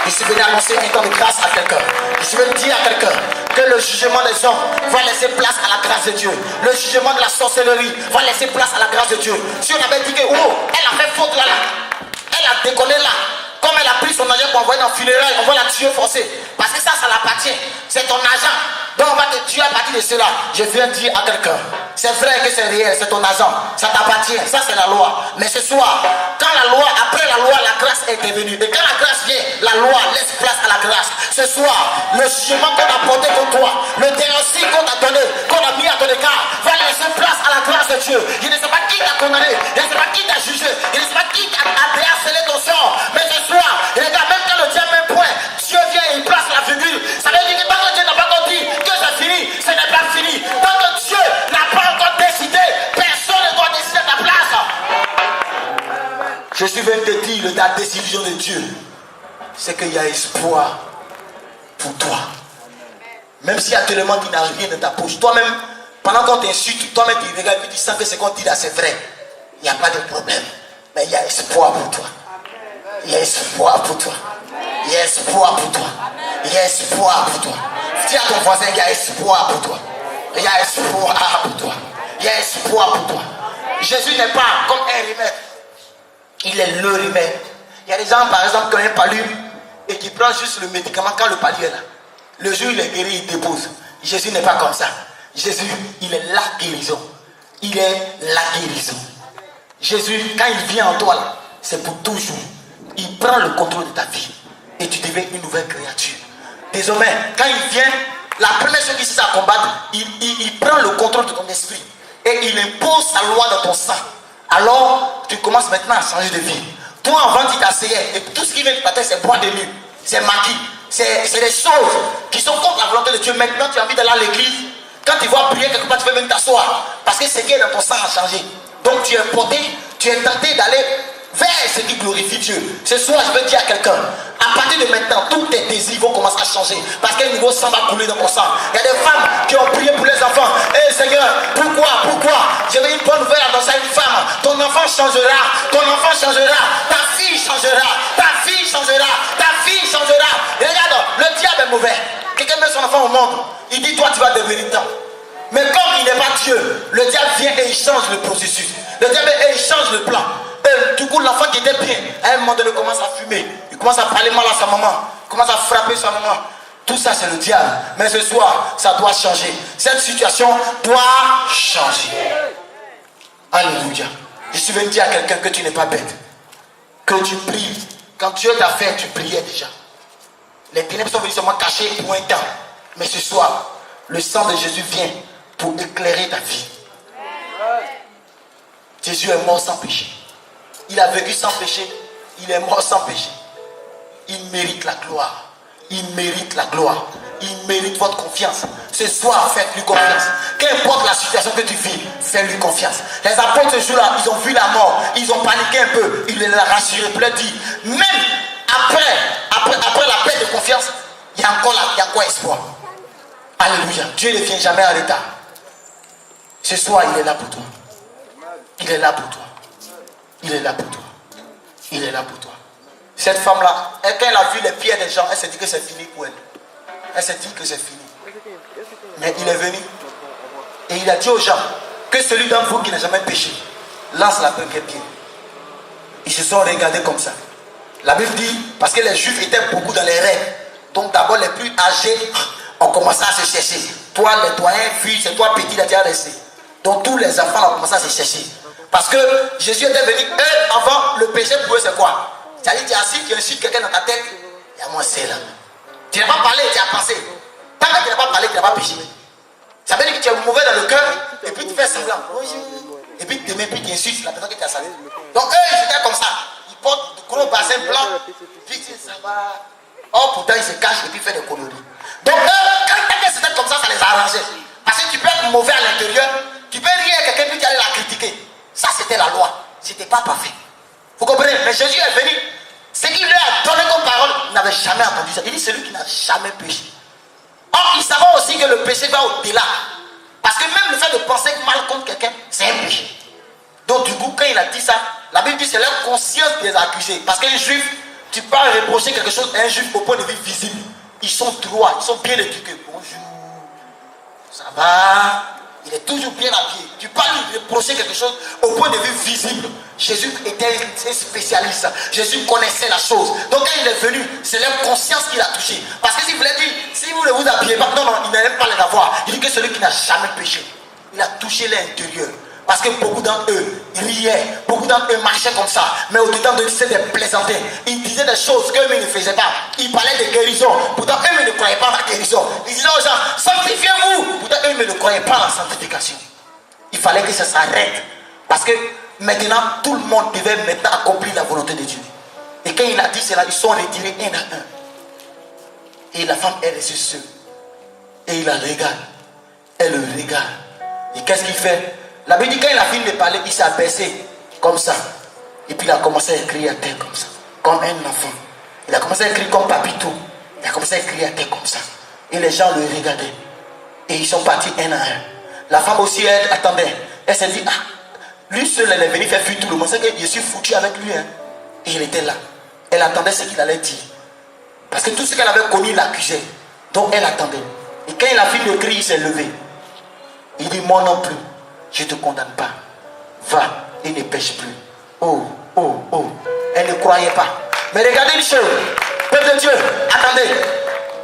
Je suis venu annoncer un temps de grâce à quelqu'un. Je suis venu dire à quelqu'un que le jugement des hommes va laisser place à la grâce de Dieu. Le jugement de la sorcellerie va laisser place à la grâce de Dieu. Si on avait dit que, oh, elle a fait faute là, elle a déconné là, comme elle a pris son argent pour envoyer dans le funérail, on va la tuer forcée. Parce que ça l'appartient. C'est ton argent. Donc on va te tuer à partir de cela. Je viens dire à quelqu'un, c'est vrai que c'est réel, c'est ton argent. Ça t'appartient, ça c'est la loi. Mais ce soir, quand la loi, après la loi, la grâce est devenue. Et quand la grâce vient, la loi laisse place à la grâce. Ce soir, le jugement qu'on a porté contre toi, le dénonci qu'on t'a donné, qu'on a mis à ton égard, va laisser place à la grâce de Dieu. Je ne sais pas qui t'a condamné, je ne sais pas qui t'a jugé, je ne sais pas qui a déharcelé ton sort. Mais ce soir, regarde, même quand le diable met un point, Dieu vient et il place la virgule. Ça veut dire que tant que Dieu n'a pas encore dit que c'est fini, ce n'est pas fini. Tant que Dieu n'a pas encore décidé, personne ne doit décider à ta place. Je suis venu te dire, la décision de Dieu, c'est qu'il y a espoir pour toi. Même si actuellement tu n'as rien dans ta poche, toi-même, pendant qu'on t'insulte, toi-même tu regardes et tu sens que ce qu'on dit là c'est vrai. Il n'y a pas de problème. Mais il y a espoir pour toi. Il y a espoir pour toi. Il y a espoir pour toi. Il y a espoir pour toi. Dis à ton voisin, il y a espoir pour toi. Il y a espoir pour toi. Il y a espoir pour toi. Jésus n'est pas comme un remède. Il est le remède. Il y a des gens, par exemple, qui ont un paludisme et qui prennent juste le médicament quand le paludisme est là. Le jour où il est guéri, il dépose. Jésus n'est pas comme ça. Jésus, il est la guérison. Il est la guérison. Jésus, quand il vient en toi, là, c'est pour toujours. Il prend le contrôle de ta vie. Et tu deviens une nouvelle créature. Désormais, quand il vient, la première chose qu'il sait à combattre, il prend le contrôle de ton esprit. Et il impose sa loi dans ton sang. Alors, tu commences maintenant à changer de vie. Toi, avant, tu t'asseyais. Et tout ce qui vient de ta tête, c'est bois de nuit. C'est maquis. C'est des choses qui sont contre la volonté de Dieu. Maintenant, tu as envie d'aller à l'église. Quand tu vas prier quelque part, tu peux même t'asseoir. Parce que ce qui est dans ton sang a changé. Donc, tu es porté, tu es tenté d'aller vers ce qui glorifie Dieu. Ce soir, je veux dire à quelqu'un, À partir de maintenant, tous tes désirs vont commencer à changer. Parce qu'un nouveau sang va couler dans ton sang. Il y a des femmes qui ont prié pour les enfants. Eh Seigneur, pourquoi j'ai une bonne nouvelle à annoncer à une femme. Ton enfant changera. Ton enfant changera. Ta fille changera. Ta fille changera. Ta fille changera. Et regarde, le diable est mauvais. Quelqu'un met son enfant au monde. Il dit, toi, tu vas devenir temps. Mais comme il n'est pas Dieu, le diable vient et il change le processus. Le diable vient et il change le plan. Et du coup, l'enfant qui était bien, à un moment donné, commence à fumer. Il commence à parler mal à sa maman. Il commence à frapper sa maman. Tout ça, c'est le diable. Mais ce soir, ça doit changer. Cette situation doit changer. Alléluia. Je suis venu dire à quelqu'un que tu n'es pas bête. Que tu pries. Quand Dieu t'a fait, tu priais déjà. Les ténèbres sont venues seulement cacher pour un temps. Mais ce soir, le sang de Jésus vient pour éclairer ta vie. Jésus est mort sans péché. Il a vécu sans péché. Il est mort sans péché. Il mérite la gloire. Il mérite la gloire. Il mérite votre confiance. Ce soir, faites-lui confiance. Qu'importe la situation que tu vis, fais-lui confiance. Les apôtres ce jour-là, ils ont vu la mort. Ils ont paniqué un peu. Il les a rassurés. Pour leur dire, même après la paix de confiance, il y a encore espoir. Alléluia. Dieu ne vient jamais en retard. Ce soir, il est là pour toi. Il est là pour toi. Il est là pour toi. Il est là pour toi. Cette femme-là, quand elle a vu les pierres des gens, elle s'est dit que c'est fini pour elle. Elle s'est dit que c'est fini. Mais il est venu et il a dit aux gens que celui d'entre vous qui n'a jamais péché lance la première pierre. Ils se sont regardés comme ça. La Bible dit, parce que les Juifs étaient beaucoup dans les règles. Donc d'abord les plus âgés ont commencé à se chercher. Toi, les doyens, filles, c'est toi petit, là tu as resté. Donc tous les enfants ont commencé à se chercher. Parce que Jésus était venu, eux, avant, le péché pour eux c'est quoi? C'est-à-dire, tu es assis, tu insultes quelqu'un dans ta tête, il y a moins c'est là. Tu n'as pas parlé, tu as passé. Tant que tu n'as pas parlé, tu n'as pas péché. Ça veut dire que tu es mauvais dans le cœur, et puis tu fais semblant. Et puis demain, puis tu insultes la personne qui t'a salé. Donc eux, ils étaient comme ça. Ils portent de gros bassins blancs, puis ils disent ça va. Oh, pourtant, ils se cachent et puis ils font des conneries. Donc eux, quand c'était comme ça les a arrangés. Parce que tu peux être mauvais à l'intérieur, tu peux rire à quelqu'un, puis tu allais la critiquer. Ça, c'était la loi. C'était pas parfait. Vous comprenez? Mais Jésus est venu. Ce qu'il lui a donné comme parole, il n'avait jamais entendu ça. Il dit celui qui n'a jamais péché. Or, il savait aussi que le péché va au-delà. Parce que même le fait de penser mal contre quelqu'un, c'est un péché. Donc du coup, quand il a dit ça, la Bible dit c'est leur conscience qui les a accusés. Parce qu'un juif, tu peux reprocher quelque chose à un juif au point de vue visible. Ils sont droits, ils sont bien éduqués. Bonjour, ça va? Il est toujours bien habillé. Tu peux lui reprocher quelque chose au point de vue visible. Jésus était un spécialiste. Jésus connaissait la chose. Donc quand il est venu, c'est leur conscience qu'il a touché. Parce que s'il voulait dire, si vous ne vous habillez pas, non, il n'allait pas les avoir. Il dit que celui qui n'a jamais péché, il a touché l'intérieur. Parce que beaucoup d'entre eux riaient, beaucoup d'entre eux marchaient comme ça. Mais au-dedans de c'était des plaisantais. Ils disaient des choses qu'eux-mêmes ne faisaient pas. Ils parlaient de guérison. Pourtant eux-mêmes ne croyaient pas à la guérison. Ils disaient aux gens, sanctifiez-vous. Pourtant eux-mêmes ne croyaient pas à la sanctification. Il fallait que ça s'arrête. Parce que maintenant, tout le monde devait maintenant accomplir la volonté de Dieu. Et quand il a dit cela, ils sont retirés un à un. Et la femme, elle est seule. Et il la regarde. Elle le regarde. Et qu'est-ce qu'il fait? La Bible dit quand il a fini de parler, il s'est abaissé comme ça. Et puis il a commencé à écrire à terre comme ça. Comme un enfant. Il a commencé à écrire comme Papito. Il a commencé à écrire à terre comme ça. Et les gens le regardaient. Et ils sont partis un à un. La femme aussi, elle attendait. Elle s'est dit, ah, lui seul, elle est venue faire fuir tout le monde. C'est que je suis foutu avec lui. Hein. Et il était là. Elle attendait ce qu'il allait dire. Parce que tout ce qu'elle avait connu, il l'accusait. Donc elle attendait. Et quand il a fini de crier, il s'est levé. Il dit, moi non plus. Je ne te condamne pas. Va et ne pêche plus. Oh, oh, oh. Elle ne croyait pas. Mais regardez une chose. Peuple de Dieu, attendez.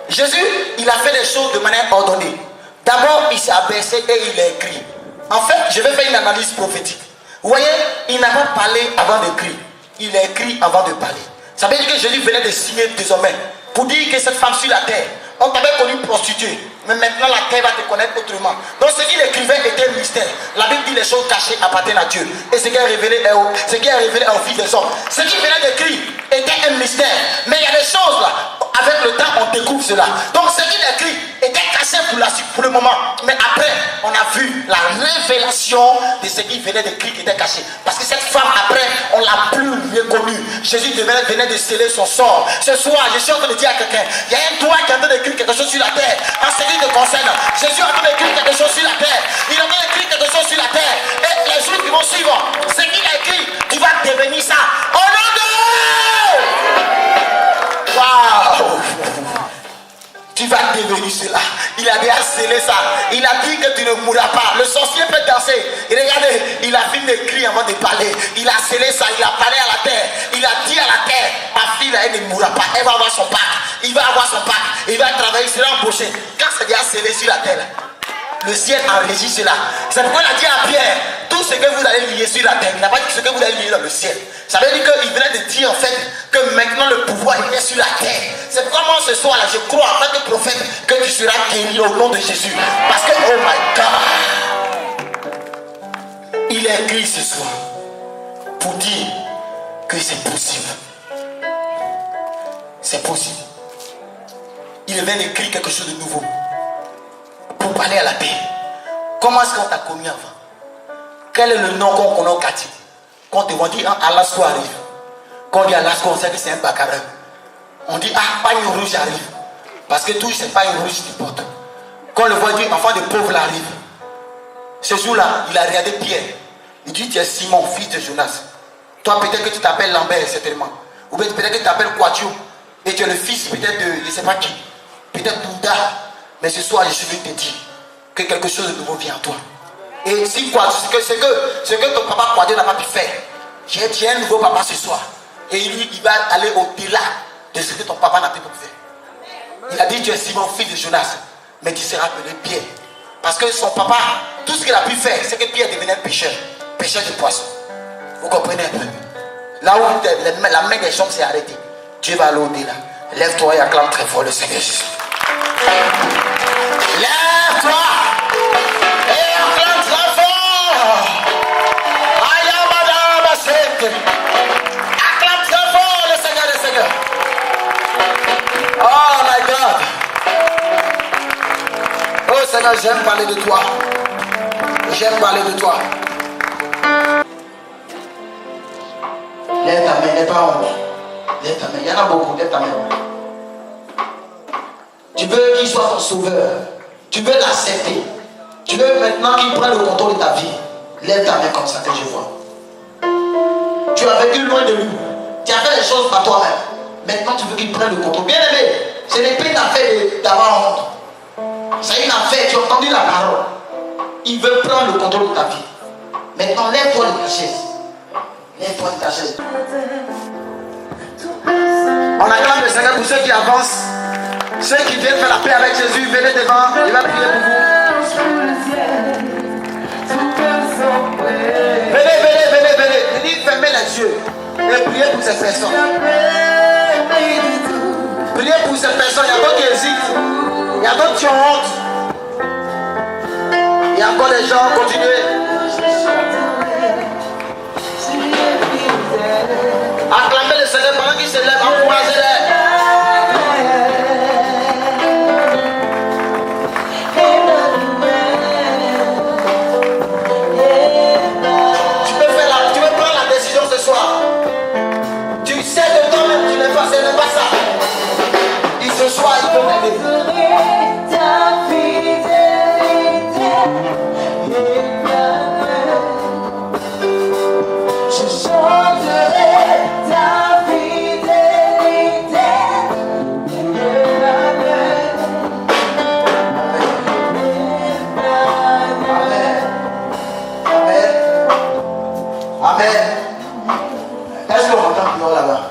Jésus, il a fait des choses de manière ordonnée. D'abord, il s'est abaissé et il a écrit. En fait, je vais faire une analyse prophétique. Vous voyez, il n'a pas parlé avant d'écrire. Il a écrit avant de parler. Ça veut dire que Jésus venait de signer désormais. Pour dire que cette femme sur la terre, on t'avait connu prostituée. Mais maintenant la terre va te connaître autrement. Donc ce qu'il écrivait était un mystère. La Bible dit les choses cachées appartiennent à Dieu. Et ce qui est révélé au Fils des hommes. Ce qu'il venait d'écrire était un mystère. Mais il y a des choses là. Avec le temps on découvre cela. Donc ce qu'il écrit était caché caché pour le moment. Mais après, on a vu la révélation de ce qui venait d'écrire qui était caché. Parce que cette femme, après, on l'a plus reconnue. Jésus venait de sceller son sort. Ce soir, je suis en train de dire à quelqu'un, il y a un doigt qui est en train d'écrire quelque chose sur la terre. En ce qui te concerne, Jésus est en train d'écrire quelque chose sur la terre. Il est en train d'écrire quelque chose sur la terre. Et les jours qui vont suivre, ce qu'il a écrit, tu vas devenir ça. Au nom de... Waouh! Tu vas devenir cela. Il a déjà scellé ça. Il a dit que tu ne mourras pas. Le sorcier peut danser. Et regardez, il a fini d'écrire avant de parler. Il a scellé ça. Il a parlé à la terre. Il a dit à la terre, ma fille, elle ne mourra pas. Elle va avoir son bac. Il va avoir son bac. Il va travailler. Il sera embauché. Quand c'est déjà scellé sur la terre, le ciel enregistre cela. C'est pourquoi il a dit à Pierre, tout ce que vous allez lier sur la terre, il n'a pas dit ce que vous allez lier dans le ciel. Ça veut dire qu'il venait de dire en fait que maintenant le pouvoir est sur la terre. C'est pourquoi moi ce soir là, je crois en tant que prophète que tu seras guéri au nom de Jésus. Parce que, oh my God, il est écrit ce soir pour dire que c'est possible. C'est possible. Il vient d'écrire quelque chose de nouveau. Pour parler à la terre. Comment est-ce qu'on t'a connu avant? Quel est le nom qu'on connaît au quartier? Quand on dit Alasco arrive. Quand on dit Alasco, on sait que c'est un bacarre. On dit pagne rouge arrive. Parce que tout c'est pagne rouge qui porte. Quand on le voit dire enfant de pauvre arrive. Ce jour-là, il a regardé Pierre. Il dit tu es Simon, fils de Jonas. Toi peut-être que tu t'appelles Lambert certainement. Ou peut-être que tu t'appelles Quatio. Et tu es le fils peut-être de je ne sais pas qui. Peut-être Bouddha. Mais ce soir, je suis venu te dire que quelque chose de nouveau vient à toi. Et si quoi, ce que ton papa Quadé n'a pas pu faire, j'ai un nouveau papa ce soir. Et lui, il va aller au-delà de ce que ton papa n'a pu faire. Il a dit, tu es Simon, fils de Jonas, mais tu seras appelé Pierre. Parce que son papa, tout ce qu'il a pu faire, c'est que Pierre devenait pêcheur de poissons. Vous comprenez un peu? Là où la main des gens s'est arrêtée, Dieu va aller au-delà. Lève-toi et acclame très fort le Seigneur Jésus. Lève-toi et acclame très fort. Acclame très fort le Seigneur des Seigneurs. Oh my God. Oh Seigneur, j'aime parler de toi. J'aime parler de toi. Lève ta main, n'aie pas honte. Lève ta main, il y en a beaucoup, lève ta main. Tu veux qu'il soit ton sauveur. Tu veux l'accepter. Tu veux maintenant qu'il prenne le contrôle de ta vie. Lève ta main comme ça que je vois. Tu as vécu loin de lui. Tu as fait les choses par toi-même. Maintenant tu veux qu'il prenne le contrôle. Bien aimé, ce n'est plus une affaire d'avoir honte. C'est une affaire, tu as entendu la parole. Il veut prendre le contrôle de ta vie. Maintenant lève-toi de ta chaise. Lève-toi de ta chaise. On acclame le Seigneur pour ceux qui avancent. Ceux qui viennent faire la paix avec Jésus, venez devant, il va prier pour vous. Venez. Venez fermer les yeux et priez pour ces personnes. Priez pour ces personnes, il y a d'autres qui hésitent, il y a d'autres qui ont honte. Il y a encore des gens, continuez. Acclamez le Seigneur pendant qu'il se lève, encouragez-les. Ce soir, il peut m'aider. Je chanterai ta fidélité. Amen. Est-ce qu'on entend plus là-bas?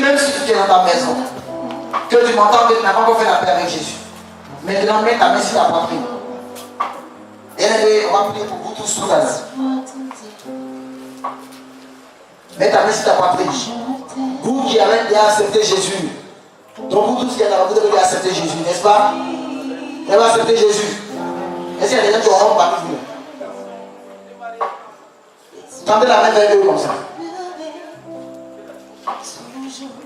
Même si tu es dans ta maison, que tu m'entends que tu n'as pas encore fait la paix avec Jésus. Maintenant, mets ta main sur la poitrine. Et on va prier pour vous tous sous la main. Mets ta main sur ta poitrine. Vous qui avez déjà accepté Jésus. Donc vous tous qui êtes là, vous devez accepter Jésus, n'est-ce pas? Vous devez accepter Jésus. Est-ce qu'il y a des gens qui auront parmi vous? Tendez la main vers eux comme ça.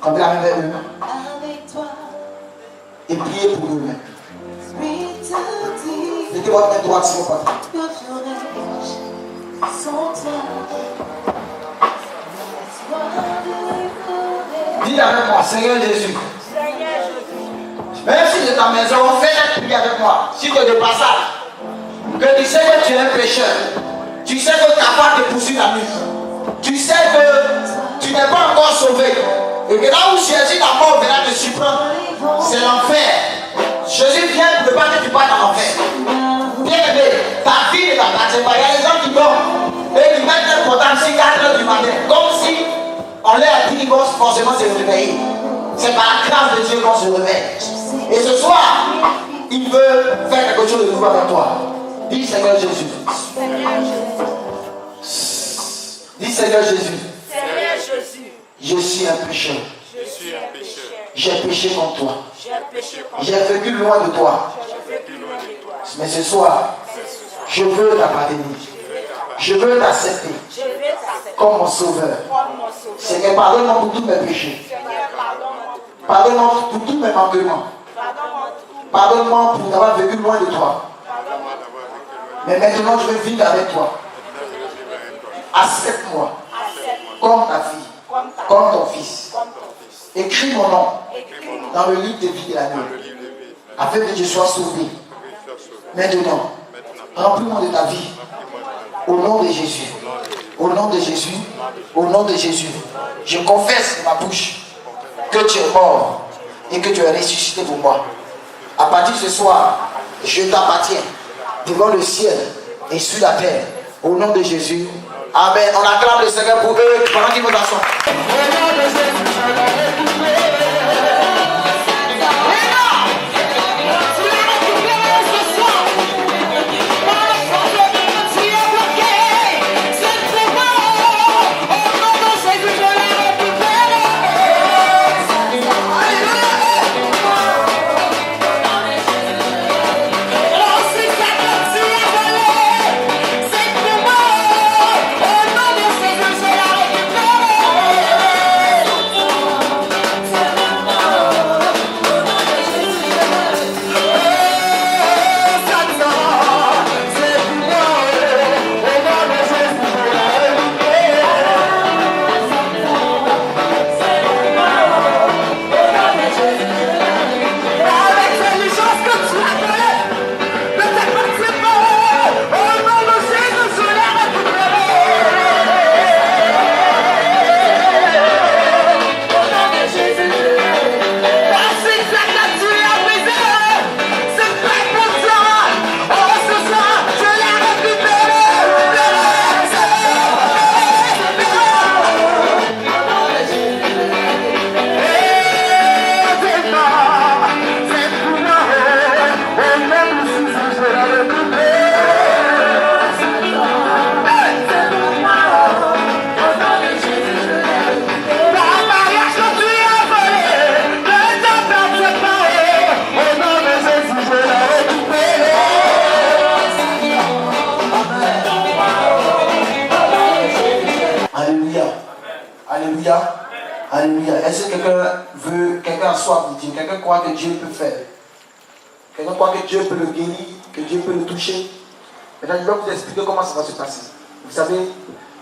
Tendez la main vers eux. Et priez pour eux-mêmes. Mettez votre main droite sur votre patron. Dites avec moi, Seigneur Jésus. Même si de ta maison, fais cette prière avec moi. Si tu es de passage, que tu sais que tu es un pécheur, tu sais que ta part te poursuit la nuit, tu sais que tu n'es pas encore sauvé, et que là où Jésus, la mort viendra te surprendre, c'est l'enfer. Jésus vient pour ne pas que tu partes en enfer. Bien aimé, ta vie ne t'appartient pas. Il y a des gens qui dorment et qui mettent un portable 4 heures du matin, comme si on leur a dit qu'ils vont forcément se réveiller. C'est par la grâce de Dieu qu'on se réveille. Et ce soir, il veut faire quelque chose de nouveau avec toi. Dis Seigneur Jésus. Dis Seigneur Jésus. Seigneur Jésus. Je suis un pécheur. Je suis un pécheur. J'ai péché contre toi. J'ai péché contre J'ai vécu loin de toi. J'ai vécu loin de toi. Mais ce soir, je veux t'appartenir. Je veux t'accepter Je vais t'accepter comme mon sauveur. comme mon sauveur. Seigneur, pardonne-moi pour tous mes péchés. Seigneur, pardonne-moi. Pardonne-moi pour tous mes manquements. Pardonne-moi tout. Pardonne-moi pour avoir vécu loin de toi. Pardonne-moi. Mais maintenant, je veux vivre avec toi. Accepte-moi Accepte-moi comme ta fille, comme ta comme ton fils. comme ton fils. Écris mon nom Écris-moi dans le livre de vie de l'année, afin que je sois sauvé. Maintenant, remplis-moi de ta vie. Au nom de Jésus. Au nom de Jésus. Au nom de Jésus. Je confesse de ma bouche que tu es mort et que tu es ressuscité pour moi. À partir de ce soir, je t'appartiens devant le ciel et sur la terre. Au nom de Jésus. Amen. On acclame le Seigneur pour eux pendant qu'ils vont s'asseoir. Au nom de Jésus. Alléluia. Est-ce que quelqu'un a soif de Dieu? Quelqu'un croit que Dieu peut faire? Quelqu'un croit que Dieu peut le guérir, que Dieu peut le toucher? Maintenant, je vais vous expliquer comment ça va se passer. Vous savez,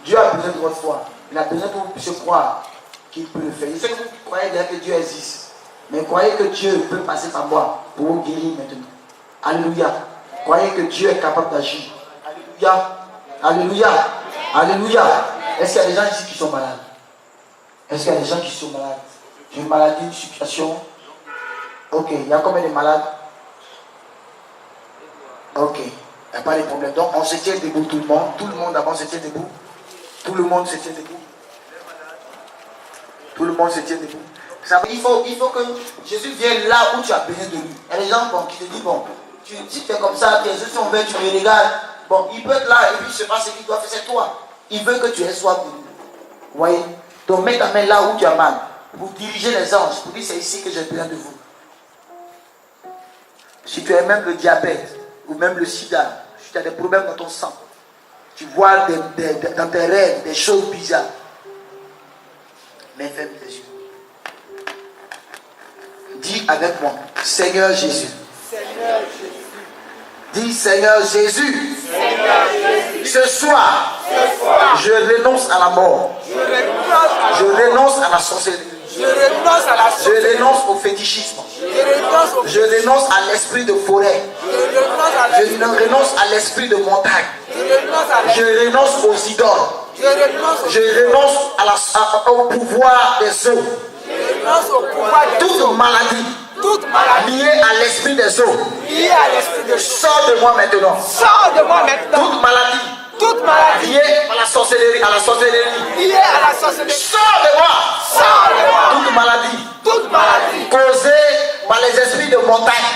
Dieu a besoin de votre foi. Il a besoin que vous puissiez croire qu'il peut le faire. Je sais que vous croyez déjà que Dieu existe. Mais croyez que Dieu peut passer par moi pour vous guérir maintenant. Alléluia. Croyez que Dieu est capable d'agir. Alléluia. Alléluia. Alléluia. Est-ce qu'il y a des gens ici qui sont malades? Est-ce qu'il y a des gens qui sont malades? J'ai une maladie, une situation. Ok, il y a combien de malades? Ok, il n'y a pas de problème. Donc on se tient debout tout le monde. Tout le monde d'abord se tient debout. Tout le monde se tient debout. Tout le monde se tient debout. Ça, il faut que Jésus vienne là où tu as besoin de lui. Il y a des gens qui te disent, bon, si tu fais comme ça, tes yeux sont ouverts, tu me regardes. Bon, il peut être là et puis je ne sais pas ce qu'il doit faire, c'est toi. Il veut que tu aies soif de lui. Vous voyez? Donc mets ta main là où tu as mal. Pour diriger les anges. Pour dire c'est ici que j'ai besoin de vous. Si tu as même le diabète ou même le sida, si tu as des problèmes dans ton sang, tu vois dans tes rêves des choses bizarres. Mais ferme les yeux. Dis avec moi, Seigneur Jésus, Seigneur Jésus, Dis Seigneur Jésus, ce soir, je renonce à la mort. Je renonce à la sorcellerie. Je renonce au fétichisme. Je renonce à l'esprit de forêt. Je renonce à l'esprit de montagne. Je renonce aux idoles. Je renonce au pouvoir des eaux. Toute maladie liée à l'esprit des eaux. Sors de moi maintenant. Toute maladie liée à la sorcellerie. Sors de moi. Toute maladie causée par les esprits de montagne,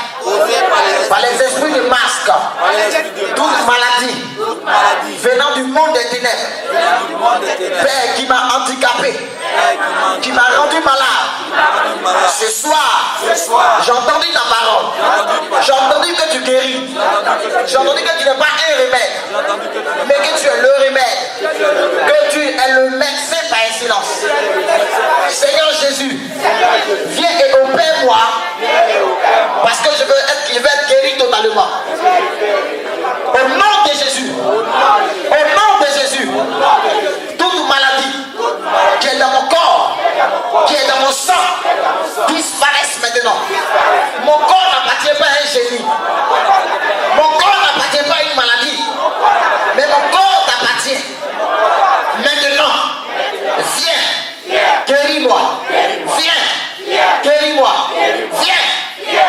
par les esprits de masque. Toute maladie venant du monde des ténèbres. Père, qui m'a handicapé, qui m'a rendu malade. Ce soir, j'ai entendu ta parole. J'ai entendu que tu guéris. J'ai entendu que tu n'es pas un remède, mais que tu es le remède. Que tu es le médecin par excellence. Seigneur Jésus, viens et opère-moi. Parce que je veux être guéri totalement. Au nom de Jésus. Toute maladie qui est dans mon corps, qui est dans mon sang, disparaisse maintenant. Mon corps n'appartient pas à un génie. Mon corps n'appartient pas à une maladie. Mais mon corps t'appartient. Maintenant, viens, guéris-moi. Viens, guéris-moi. Viens,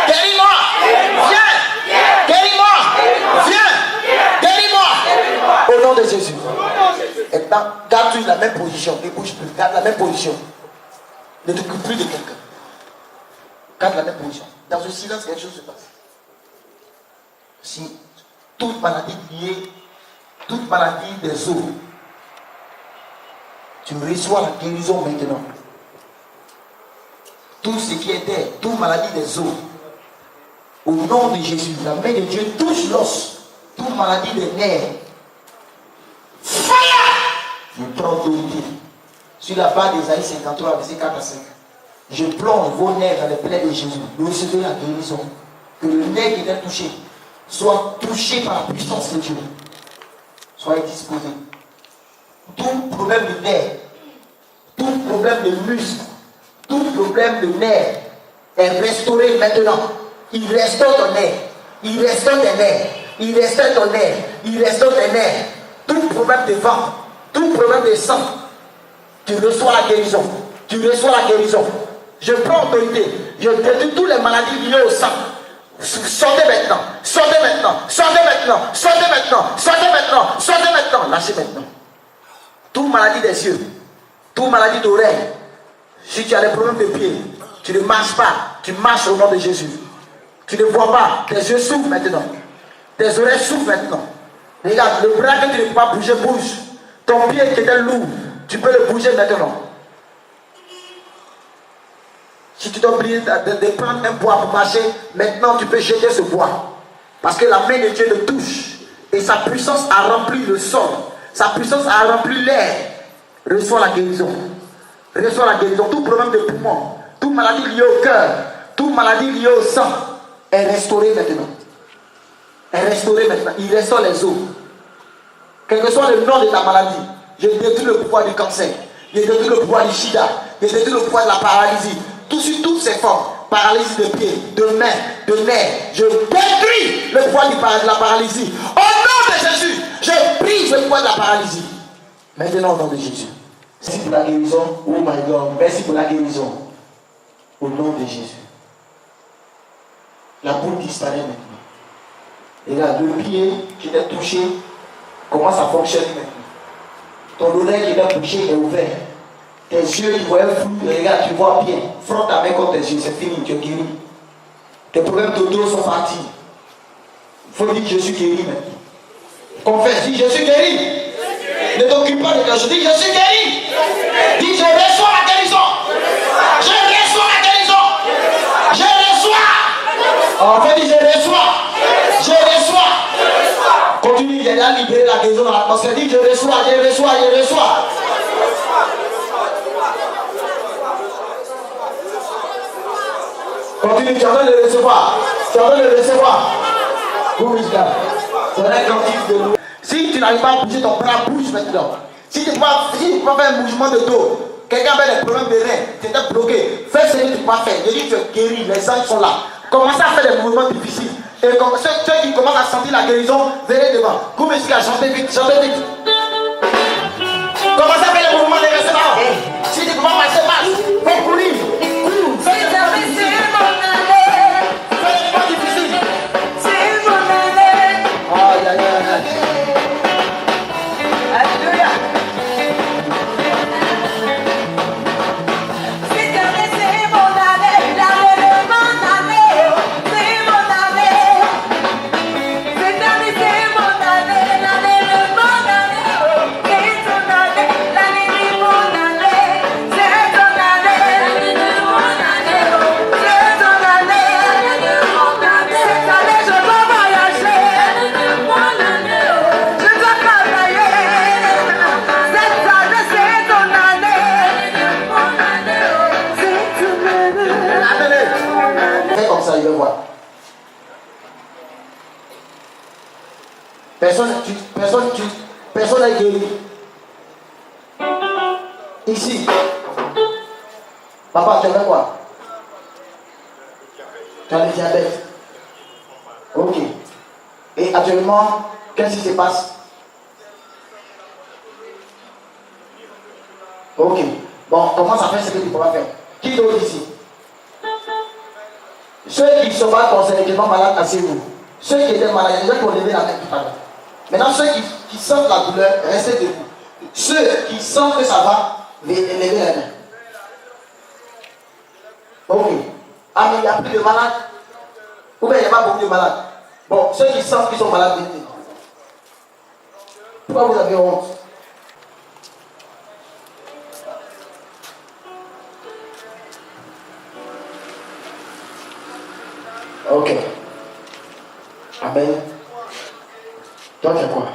guéris-moi. Viens, guéris-moi. Viens, guéris-moi. Au nom de Jésus. Maintenant, garde la même position. Ne bouge plus. Garde la même position. Ne t'occupe plus de quelqu'un. Garde la même position. Dans ce silence, quelque chose se passe. Si toute maladie liée, toute maladie des os, tu reçois la guérison maintenant. Tout ce qui était, toute maladie des os, au nom de Jésus, la main de Dieu touche l'os, toute maladie des nerfs. Fire! Je prends autorité sur la base d'Ésaïe 53, verset 4 à 5. Je plonge vos nerfs dans les plaies de Jésus. Recevez la guérison. Que le nerf qui est touché soit touché par la puissance de Dieu. Soyez disposés. Tout problème de nerfs, tout problème de muscle, tout problème de nerfs est restauré maintenant. Il restaure ton nerf. Il restaure tes nerfs. Il restaure ton nerf. Il restaure tes nerfs. Tout problème de ventre, tout problème de sang, tu reçois la guérison. Tu reçois la guérison. Je prends autorité. Je détruis toutes les maladies liées au sang. Sortez maintenant. Sortez maintenant. Sortez maintenant. Sortez maintenant. Sortez maintenant. Sortez maintenant. Lâchez maintenant. Toute maladie des yeux, toute maladie d'oreille. Si tu as des problèmes de pied, tu ne marches pas. Tu marches au nom de Jésus. Tu ne vois pas. Tes yeux s'ouvrent maintenant. Tes oreilles s'ouvrent maintenant. Regarde, le bras que tu ne peux pas bouger, bouge. Ton pied qui était lourd, tu peux le bouger maintenant. Si tu dois oublier de prendre un bois pour marcher, maintenant tu peux jeter ce bois. Parce que la main de Dieu le touche. Et sa puissance a rempli le sol. Sa puissance a rempli l'air. Reçois la guérison. Reçois la guérison. Tout problème de poumon, toute maladie liée au cœur, toute maladie liée au sang est restaurée maintenant. Est restaurée maintenant. Il restaure les os. Quel que soit le nom de ta maladie, je détruis le pouvoir du cancer. Je détruis le pouvoir du sida. Je détruis le pouvoir de la paralysie. Tout sur toutes ces formes. Paralysie de pied, de main, de nerfs. Je détruis le pouvoir de la paralysie. Au nom de Jésus, je brise le pouvoir de la paralysie. Maintenant au nom de Jésus. Merci pour la guérison. Oh my God. Merci pour la guérison. Au nom de Jésus. La boule disparaît maintenant. Et là, le pied qui était touché, comment ça fonctionne maintenant? Ton oreille qui était bouchée est ouverte. Tes yeux qui voyaient flou, regarde, tu vois bien. Frotte ta main contre tes yeux, c'est fini, tu es guéri. Tes problèmes de dos sont partis. Il faut dire je suis guéri maintenant. Confesse, dis je suis guéri. Ne t'occupe pas de quelque chose. Dis je suis guéri. Dis je reçois la guérison. Je reçois la guérison. Je reçois. En fait, dis je reçois. Je reçois. Continue, il a libéré la guérison dans l'atmosphère. Dis je reçois, je reçois, je reçois. Continue, tu es en train de le recevoir. Tu es en train de le recevoir. Gourmista. C'est un cantique de nous. Si tu n'arrives pas à bouger ton bras, bouge maintenant. Si tu peux pas faire un mouvement de dos, quelqu'un avait des problèmes de reins, tu étais bloqué, fais ce que tu peux pas faire. Je dis tu es guéri, les anges sont là. Commencez à faire des mouvements difficiles. Et ceux qui commencent à sentir la guérison, venez devant. Gourmista, chantez vite, chantez vite. Commencez à faire les mouvements de restaurant. Si tu peux pas marcher, marche. Faut courir. Fais des mouvements difficiles. Aïe, aïe, aïe. Alléluia. Personne n'est guéri. Ici. Papa, tu as quoi? Tu as le diabète. Ok. Et actuellement, qu'est-ce qui se passe? Ok. Bon, comment ça fait ce que tu pourras faire? Qui d'autre ici? Ceux qui ne sont pas concernés, qui sont malades, asseyez-vous. Ceux qui étaient malades, il y a des gens qui ont levé la main tout à l'heure. Maintenant, ceux qui sentent la douleur, restez debout. Ceux qui sentent que ça va, levez la main. Ok. Ah, mais il n'y a plus de malades. Ou bien il n'y a pas beaucoup de malades. Bon, ceux qui sentent qu'ils sont malades, venez. Pourquoi vous avez honte? Ok. Amen. Toi, tu as quoi?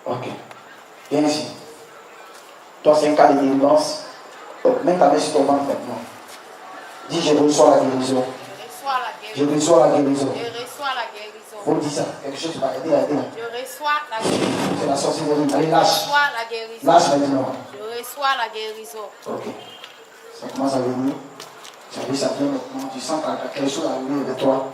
Ok. Viens ici. Toi, c'est un cas de délivrance. Mets ta main sur ton ventre maintenant. Dis, je reçois la guérison. Je reçois la guérison. Je reçois la guérison. Faut dire ça. Quelque chose va aider. Je reçois la guérison. C'est la sorcellerie. Allez, lâche. Je reçois la guérison. Lâche maintenant. Je reçois la guérison. Ok. Ça commence à venir. Ça vient maintenant. Tu sens que quelque chose arrive avec toi.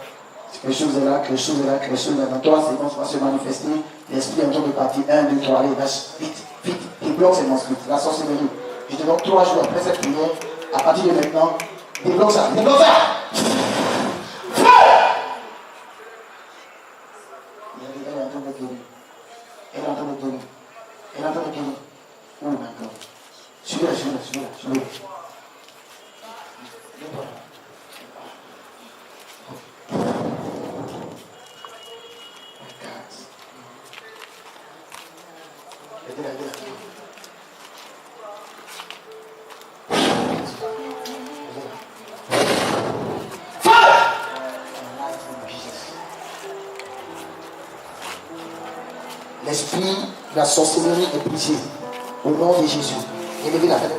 Quelque chose est là, quelque chose est là, quelque chose est là. Dans toi, c'est bon, ça va se manifester. L'esprit est en train de partir. 1, 2, 3, allez, lâche. Vite, vite. Débloque ces monstres. La sorcellerie. Je te donne 3 jours après cette prière. À partir de maintenant, débloque ça. Débloque ça. Elle est en train de guérir. Elle est en train de guérir. Elle est en train de guérir. Oh my God. Suis-le, suis-le, suis-le, suis-le. L'esprit de la sorcellerie est brisé au nom de Jésus. Élevez la tête.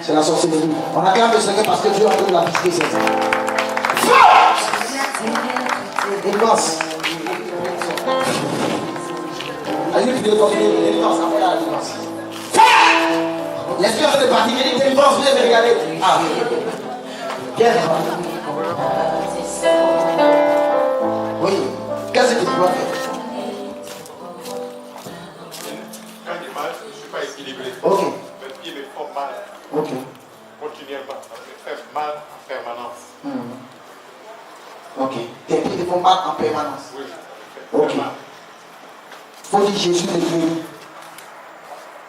C'est la sorcellerie. On acclame le Seigneur parce que Dieu a donné la briser. Délivrance. Allez, tu dois continuer. Délivrance, après la délivrance. L'esprit est en train de partir. Il dit délivrance, vous devez regarder. Ah, viens. Oui. Qu'est-ce que tu dois faire? Ok. Mes pieds me font mal. Ok. Continuellement. Ça me fait mal en permanence. Ok. Tes pieds te font mal en permanence. Oui. Ok. Faut dire Jésus te guérit.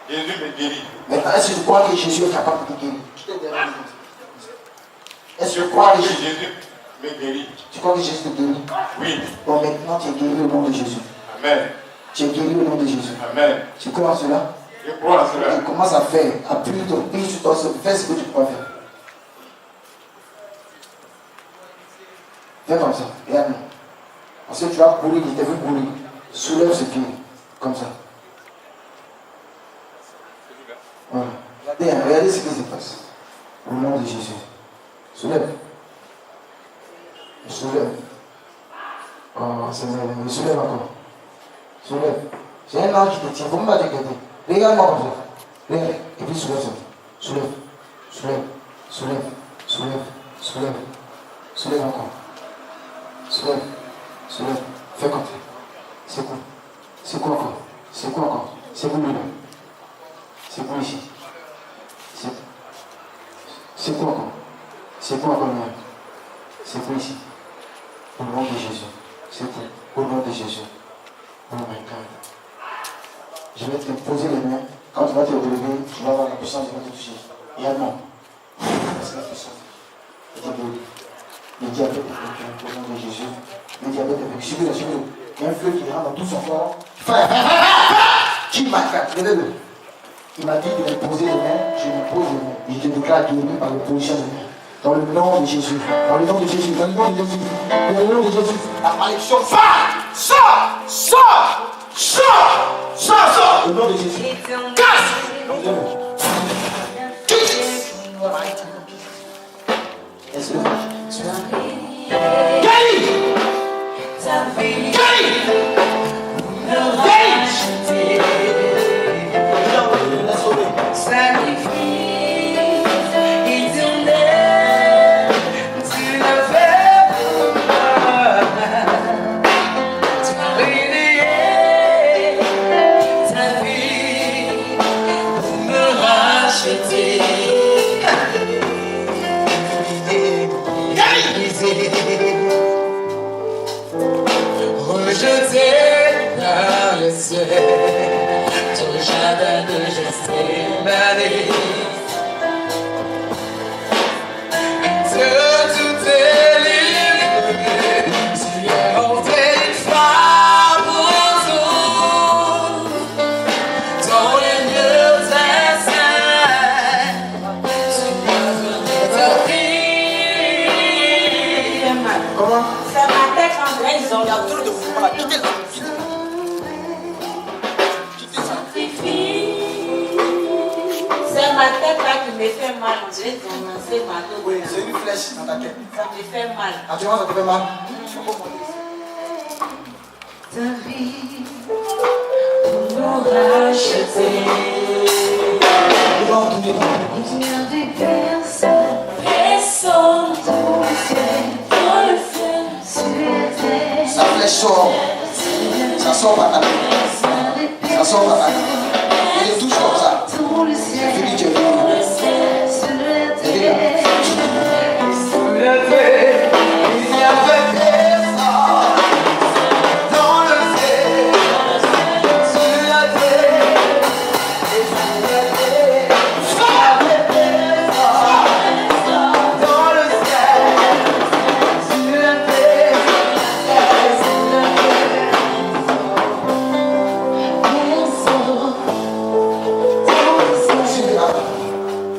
Jésus me guérit. Maintenant, est-ce que tu crois que Jésus est capable de te guérir? Est-ce que Je tu crois crois que que Jésus... Jésus me guérit. Tu crois que Jésus te guérit? Oui. Bon, maintenant, tu es guéri au nom de Jésus. Amen. Tu es guéri au nom de Jésus. Amen. Tu crois en cela? Je crois à cela. Tu commences à faire. Appuie ton pied sur ton sol. Fais ce que tu crois faire. Fais comme ça. Regarde-moi. Parce que tu vas courir, il t'a vu courir. Soulève ce pied. Comme ça. Voilà. Regardez ce qui se passe. Au nom de Jésus. Soulève. soulève. Oh, Seigneur, me soulève encore. Soulève. J'ai un ange qui te tient, il ne faut même pas t'inquiéter. Regarde-moi comme ça. Regarde, et puis soulève ça. Soulève, soulève, soulève, soulève, soulève, soulève encore. Soulève, soulève, fais comme ça. C'est quoi? C'est quoi encore? C'est quoi encore? C'est quoi lui là? C'est quoi ici? C'est quoi encore? C'est quoi encore lui? C'est quoi ici? Au nom de Jésus. C'est quoi? Au nom de Jésus. Oh my God. Je vais te poser les mains. Quand tu vas te relever, tu vas avoir la puissance de te toucher. Il y a un nom. C'est la puissance. Le diabète est vaincu au nom de Jésus. Le diabète est vaincu. Suivez-le, suivez-le. Il y a un feu qui rentre dans tout son corps. Frère, qui m'a fait? Levez-le. Il m'a dit de me poser les mains. Je me pose les mains. Et je te déclare guéri par le position de main. Dans le nom de Jésus. Dans le nom de Jésus. Dans le nom de Jésus. Dans le nom de Jésus. La malédiction. Sors! Sors! Sors! Sors! Sors! Au nom de Jésus. Casse! Quitte! Est-ce que Gaï! Gaï! Rejeté par le ciel, ton jardin de Gethsémani, de tout délivré, tu es monté une femme pour tout, dans les lieux saints, tu m'as donné ta vie. Comment? C'est ma tête en raison. Il y a trop de mouvements là. Quittez là. C'est ma tête là qui me fait mal. Je vais commencer ma tête. Oui, c'est une flèche dans ta tête. Ça me fait mal. Actuellement, ça te fait mal. Ta vie pour nous racheter. Devant tout le monde. Il n'y a des personnes, personne dans le ciel, dans le ciel, sur la terre. Sa flèche sort. Ça sort par ta tête. Ça sort par ta tête. Il touche comme ça. Dans le ciel, Je dis Dieu. sur la terre. Sous la terre, il y avait personne. Dans le ciel, sur la terre, et sous la terre, il y avait personne. Dans le ciel, sur la terre, et sous la terre.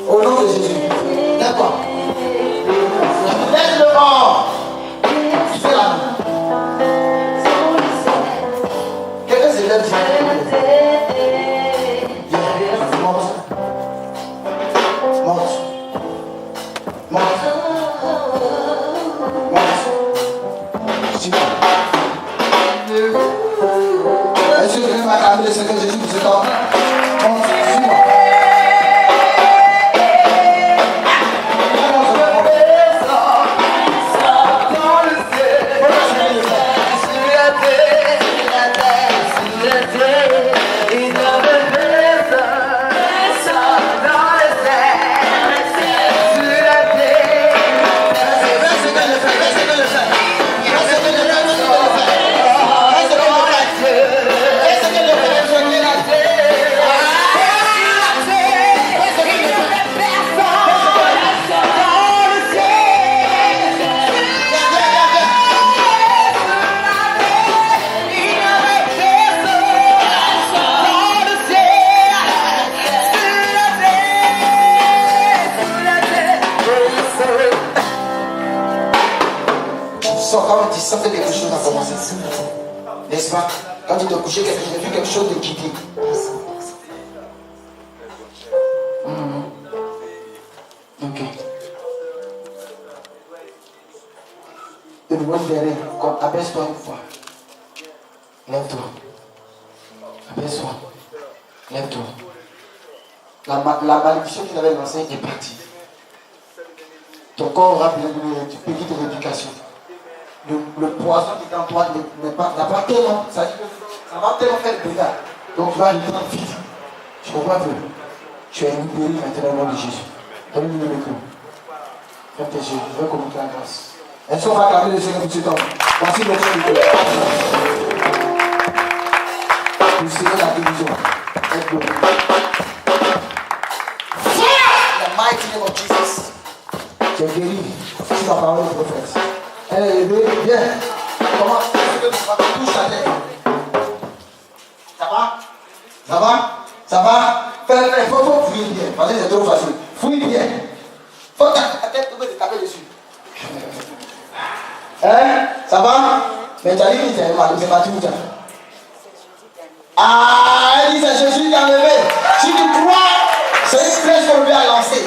Au nom de Jésus. D'accord. Laisse le mort. Tu fais la main. Quelqu'un se lève. Monte. Monte. Monte. Monte. Suis-moi. Est-ce que vous voulez m'acclamer le Seigneur Jésus pour ce temps? Monte. Suis-moi. Quand tu sentais quelque chose a commencé, n'est-ce pas? Quand tu te couchais, j'ai vu quelque chose de quitter. Ok. De nouveau. verrai. Comme abaisse-toi une fois. Lève-toi. Abaisse-toi. Lève-toi. La malédiction qu'il avait lancée est partie. Ton corps aura besoin d'une petite rééducation. Le poison qui est en toi n'a pas tellement. Ça va tellement faire de dégâts. Donc tu vas le prendre vite. Tu comprends un peu? Tu es libéré maintenant au nom de Jésus. Donne-lui le micro. Ferme tes yeux. Je vais communiquer la grâce. Est-ce qu'on va acclamer le Seigneur tout de suite? Voici le Seigneur de Dieu. Vous serez la guérison. Aide-le. In the mighty name of Jesus. Tu es guéri. C'est la parole du prophète. Elle est levée. Viens. Comment? Touche ta tête. Ça va? Ça va? Ça va? Fais, faut fouiller bien. Parce que c'est trop facile. Fouille bien. Faut ta tête trouver de taper dessus. Hein? Ça va? Mais tu as dit que c'est mal, c'est pas tout ça. Ah, elle dit c'est Jésus qui a levé. Si tu crois, c'est une flèche qu'on lui a lancée.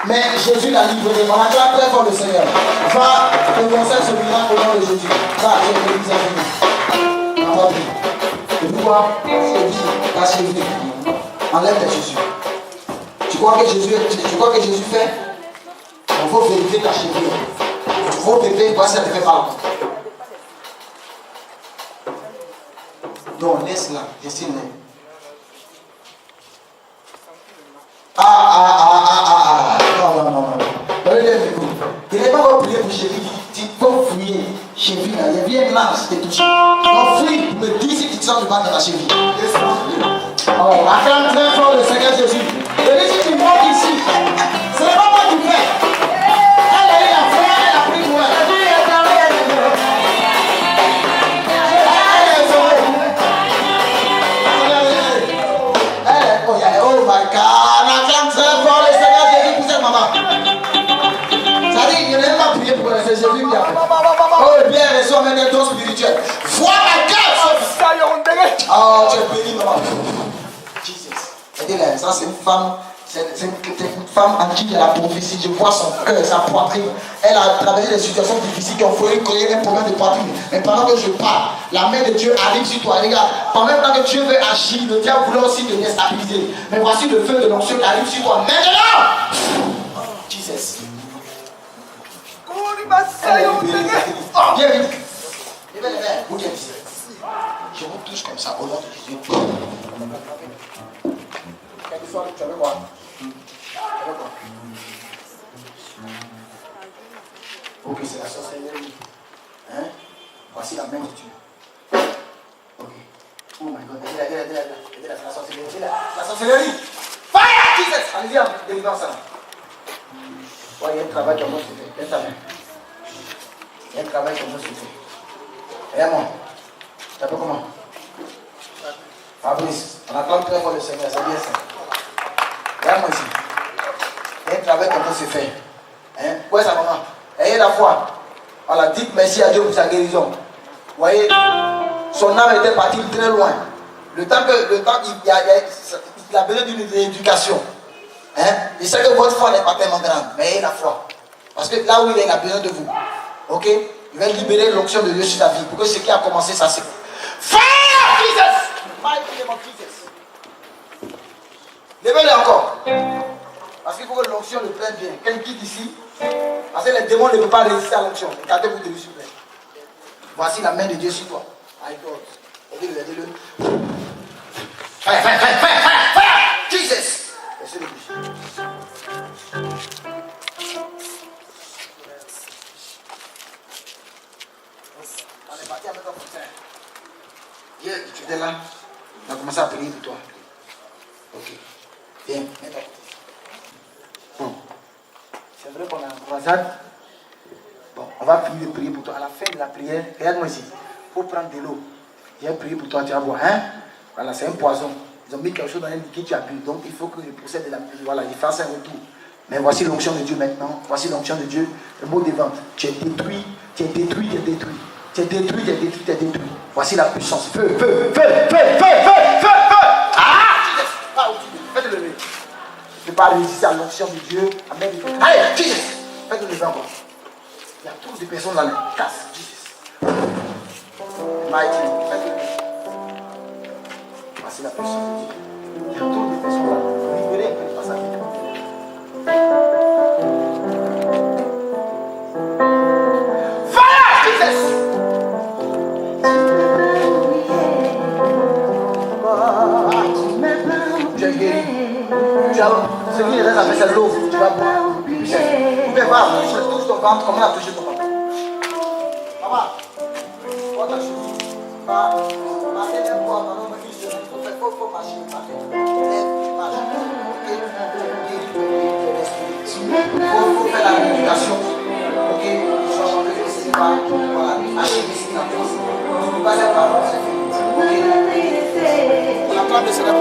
Mais Jésus l'a livré. On acclame très fort le Seigneur. Va, te concerne ce miracle au nom de Jésus. Va, je vais te dire. Entendu. Et pourquoi? Ta cheville. Enlève tes chaussures. Tu crois que Jésus fait? Il faut vérifier ta cheville. Il faut vérifier si ça te fait mal. Non, laisse-la. Je suis né. Non. Donnez-le un micro. Il n'est pas encore prié pour cheville. Tu peux fouiller cheville. Il y a bien lance qui te touche. Donc fouille pour me dire si tu te sens du mal dans ta cheville. Oh, acclame très fort le Seigneur Jésus. Et dis si tu montes ici, ce n'est pas moi qui fais. Elle a eu la foi, elle a pris pour elle. Oh my God, acclame très fort le Seigneur Jésus pour cette maman. Ça dit qu'il n'est pas prié pour elle, c'est Jésus qui a fait. Oh, bien, elle reçoit maintenant un don spirituel. Vois ma gueule. Oh, tu es béni, maman. Jesus. Ça, c'est une femme. C'est une femme en qui il y a la prophétie. Je vois son cœur, sa poitrine. Elle a traversé des situations difficiles qui ont créé un problème de poitrine. Mais pendant que je parle, la main de Dieu arrive sur toi. Regarde, pendant que Dieu veut agir, le diable voulait aussi te déstabiliser. Mais voici le feu de l'onction qui arrive sur toi. Maintenant! Jesus. Viens vite. Levez les mains. Vous qui êtes ici. Je vous touche comme ça au nom de Jésus. Quelquefois, tu veux voir. Ok, c'est la sorcellerie. Hein? Voici la main de Dieu. Ok. Oh my God, aidez-la, la sorcellerie. La sorcellerie. Fire! Jesus! Allez-y, délivrance ça. Ouais, il y a un travail qui va se faire. Laisse ta main. Il y a un travail qui va se faire. Regarde-moi. Tu t'appelles comment? Fabrice. On acclame très fort le Seigneur, c'est bien ça. Regarde-moi ici. Il y a un travail qui va se faire. Hein? Où est sa maman? Ayez la foi. Voilà, dites merci à Dieu pour sa guérison. Vous voyez, son âme était partie très loin. Le temps il a besoin d'une éducation. Hein? Je sais que votre foi n'est pas tellement grande, mais ayez la foi. Parce que là où il a besoin de vous. Ok? Il va libérer l'onction de Dieu sur ta vie. Pour que ce qui a commencé, ça c'est. Fire Jesus! Mighty name of Jesus. Levez-le encore. Parce qu'il faut que l'onction le prenne bien. Quelqu'un quitte ici. Parce que les démons ne peuvent pas résister à l'onction. Regardez-vous de lui, s'il vous plaît. Voici la main de Dieu sur toi. My God. Aidez-le, aidez-le. Fire, fire, fire, fire, fire, fire! Jesus! Laissez-le bouger. On est parti avec un putain. Hier, tu étais là. On a commencé à prier pour toi. Ok. Viens, mets-toi. Bon. C'est vrai qu'on a une croisade. Bon, on va finir de prier pour toi. À la fin de la prière, regarde-moi ici. Il faut prendre de l'eau. J'ai prié pour toi, tu vas boire. Hein? Voilà, c'est un poison. Ils ont mis quelque chose dans un liquide, tu as bu. Donc il faut que je procède de la prière. Voilà, il fasse un retour. Mais voici l'onction de Dieu maintenant. Voici l'onction de Dieu. Le mot devant. Tu es détruit, tu es détruit, tu es détruit. Tu es détruit, tu es détruit, tu es détruit. Voici la puissance. Feu, feu, feu, feu, feu, feu, feu, feu. Ah! Faites-le lever. Je ne peux pas résister à l'onction de Dieu. Amen. Allez, Jesus! Faites-le lever encore. y a trop de personnes dans les casses. Mighty. Voici la personne de Dieu. Il y a trop de personnes là. Libérez un peu de passage. Fire! Jesus! Tu es guéri. Tu as ce qui reste avec c'est l'eau. Tu vas boire. Tu peux voir, touche ton ventre. Comment on a touché ton ventre? Maman, quoi ta chose? Ma dernière fois, maman m'a dit il faut marcher. Marche. Il faut faire la méditation. Ok? Je vais rentrer le cinéma. Voilà. Acheter ici la chose. On ne peut pas faire parole, c'est fini. Ok? On acclame le Seigneur.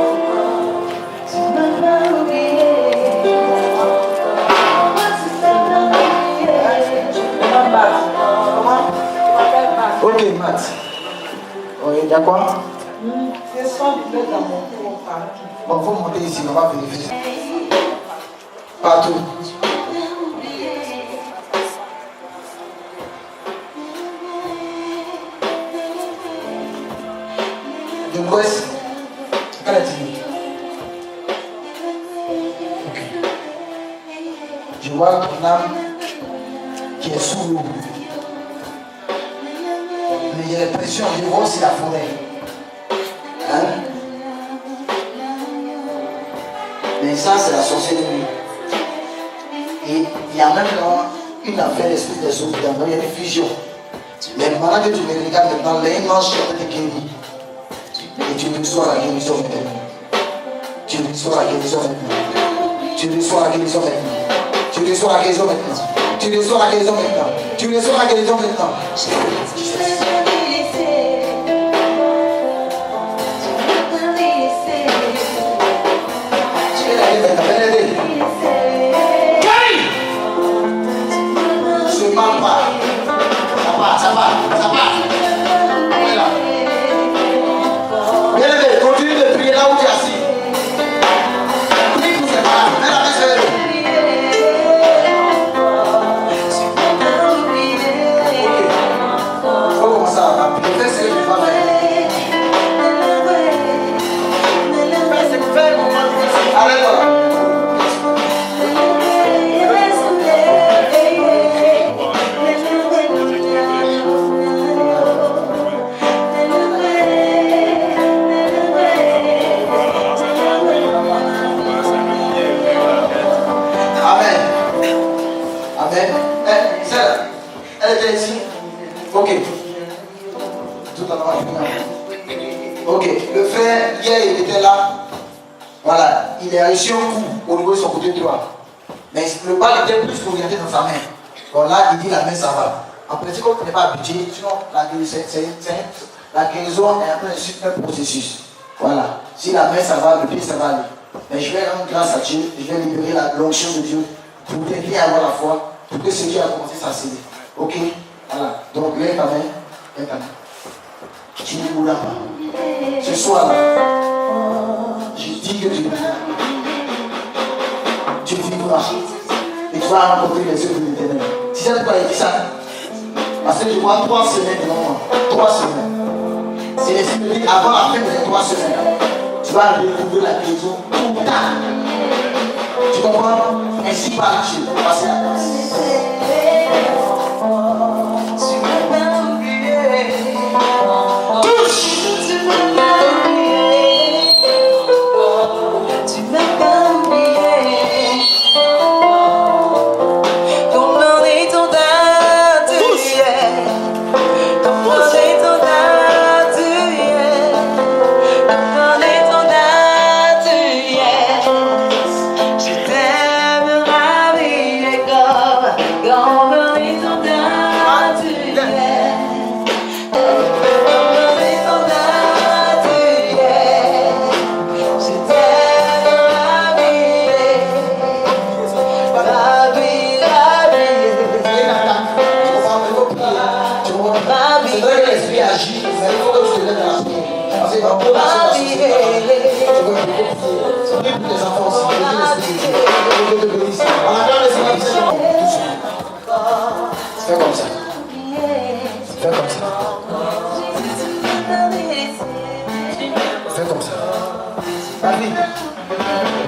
Ok, Matt. Oui, d'accord. Bon, il faut monter ici, on va vérifier. Partout. De quoi est-ce qu'elle a dit? Ok. Je vois ton âme qui est sous l'eau. Mais il y a l'impression, je vois aussi la forêt. Hein? Mais ça, c'est la sorcellerie. Et il y a même une affaire d'esprit des eaux dedans. Il y a une fusion. Mais maintenant que tu me regardes maintenant, les manches sont guéries. Et tu reçois la guérison maintenant. Tu reçois la guérison maintenant. Tu reçois la guérison maintenant. Tu reçois la guérison maintenant. Tu reçois la guérison maintenant. Tu reçois la guérison maintenant. Ça va. Voilà. Bien aimé, continue de prier là où tu es assis. Prie pour ses parents. Mets la main sur eux. Ok. Il faut commencer à prier. Fais ce que tu vas faire. Fais ce que tu fais. Arrête-toi. Elle était ici. Ok. Tout à l'heure. Ok. Le frère, hier, il était là. Voilà. Il a reçu un coup au niveau de son côté droit. Mais le bal était plus orienté dans sa main. Bon, là, il dit la main, ça va. En principe, on n'est pas habitué. Sinon, la guérison est en train de suivre un processus. Voilà. Si la main, ça va, le pied, ça va aller. Mais je vais rendre grâce à Dieu. Je vais libérer l'onction de Dieu pour t'aider à avoir la foi. Pour que ce qui a commencé s'accélérer. Ok? Voilà. Donc, lève ta main. Lève ta main. Tu ne mourras pas. Ce soir-là, je dis que tu vivras. Tu vivras. Et tu vas rencontrer les yeux de l'Éternel. Si ça ne pas dit ça, parce que je vois 3 semaines devant moi. 3 semaines. C'est les signes de dire avant la fin de ces 3 semaines, tu vas découvrir la guérison tout tard. Tu comprends? Ainsi par Dieu. Passez la grâce. Touche! Tu m'as pas oublié. Ton nom est ton date. Ton nom est ton date. Ton nom est ton date. Je t'aime ravi comme ton nom est ton date. C'est vrai que l'esprit agit, mais il faut que tu te lèves dans la prière. Parce qu'il va pas passer dans ce qui c'est pour les enfants aussi. Que Dieu te bénisse. On acclame les Seigneur. Fais comme ça. fini.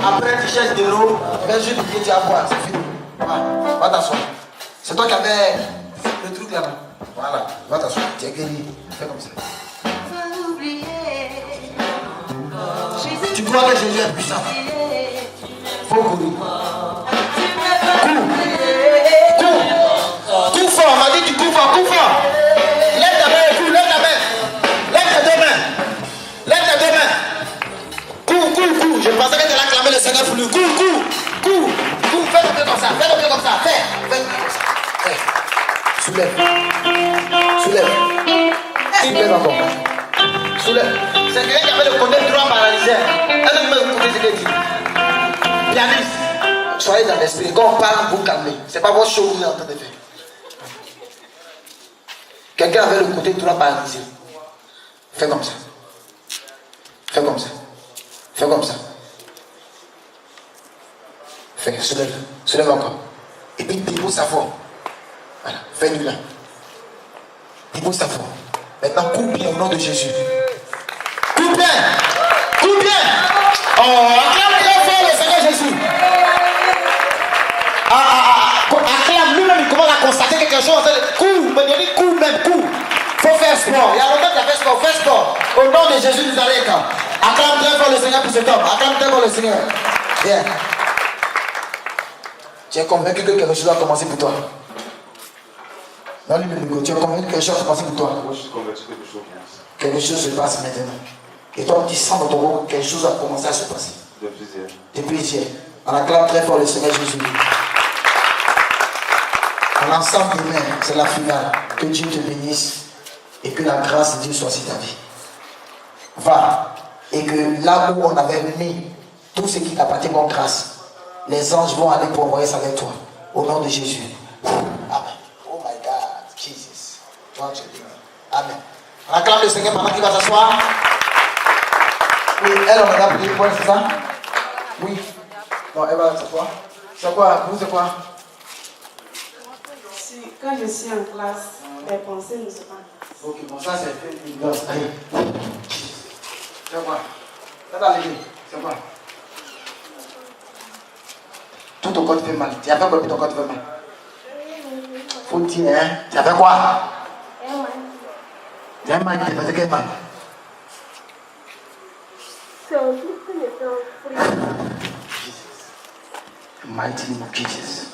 Après, tu cherches de l'eau, tu vas juste oublier, tu vas boire, c'est fini. Voilà, va t'asseoir. C'est toi qui avais le truc là-bas. Voilà, va t'asseoir, tu es guéri. Fais comme ça. Tu crois que Jésus est puissant? Faut courir. Cours fort, on m'a dit tu cours fort, cours fort. Lève ta main et cours, lève ta main. Lève tes deux mains. Lève tes deux mains. Cours. Je pensais que tu allais acclamer le Seigneur pour lui. Cours. Fais le pied comme ça, fais le pied comme ça. Fais le pied comme ça. Soulève encore. Soulève. C'est quelqu'un qui avait le côté droit paralysé. Est-ce que vous pouvez écouter ce qu'il dit? Pianiste. Soyez dans l'esprit. Quand on parle, vous calmez. C'est pas votre show que vous êtes en train de faire. Quelqu'un avait le côté droit paralysé. Fais comme ça. Fais soulève encore. Et puis dépose sa forme. Voilà, fais-lui là. Dépose sa forme. Maintenant, cours bien au nom de Jésus. Cours bien. Oh, acclame très fort le Seigneur Jésus. Acclame lui-même, il commence à constater quelque chose. Cours, mais il dit cours. Faut faire sport. Il y a longtemps qu'il a fait sport. Fais sport. Au nom de Jésus de Nazareth. Acclame très fort le Seigneur pour cet homme. Acclame très fort le Seigneur. Bien. Tu es convaincu que quelque chose va commencer pour toi. Non, lui, tu es convaincu que quelque chose va commencer pour toi. Moi, je suis convaincu que quelque chose commence. Quelque chose se passe maintenant. Et toi, tu sens dans ton corps que quelque chose va commencer à se passer. Depuis hier. On acclame très fort le Seigneur Jésus. En ensemble des mains, c'est la finale. Que Dieu te bénisse et que la grâce de Dieu soit sur ta vie. Va. Et que là où on avait mis tout ce qui t'appartient comme grâce, les anges vont aller pour envoyer ça avec toi. Au nom de Jésus. Amen. Oh my God. Jesus. Amen. On acclame le Seigneur pendant qu'il va s'asseoir. Oui, elle, on a prié pour elle, c'est ça? Oui. Non, elle va s'asseoir. C'est quoi? Vous, c'est quoi? Quand je suis en classe, mes pensées ne sont pas. Ok, bon, ça c'est fait une danse. Allez. C'est quoi? C'est dans les deux. C'est quoi? Tout ton corps te fait mal. Tu as fait quoi puis ton corps te fait mal? Faut dire, hein? Tu as fait quoi? Tu as mal, tu as fait quel mal? C'est un truc que j'étais en frise. Mighty name of Jesus.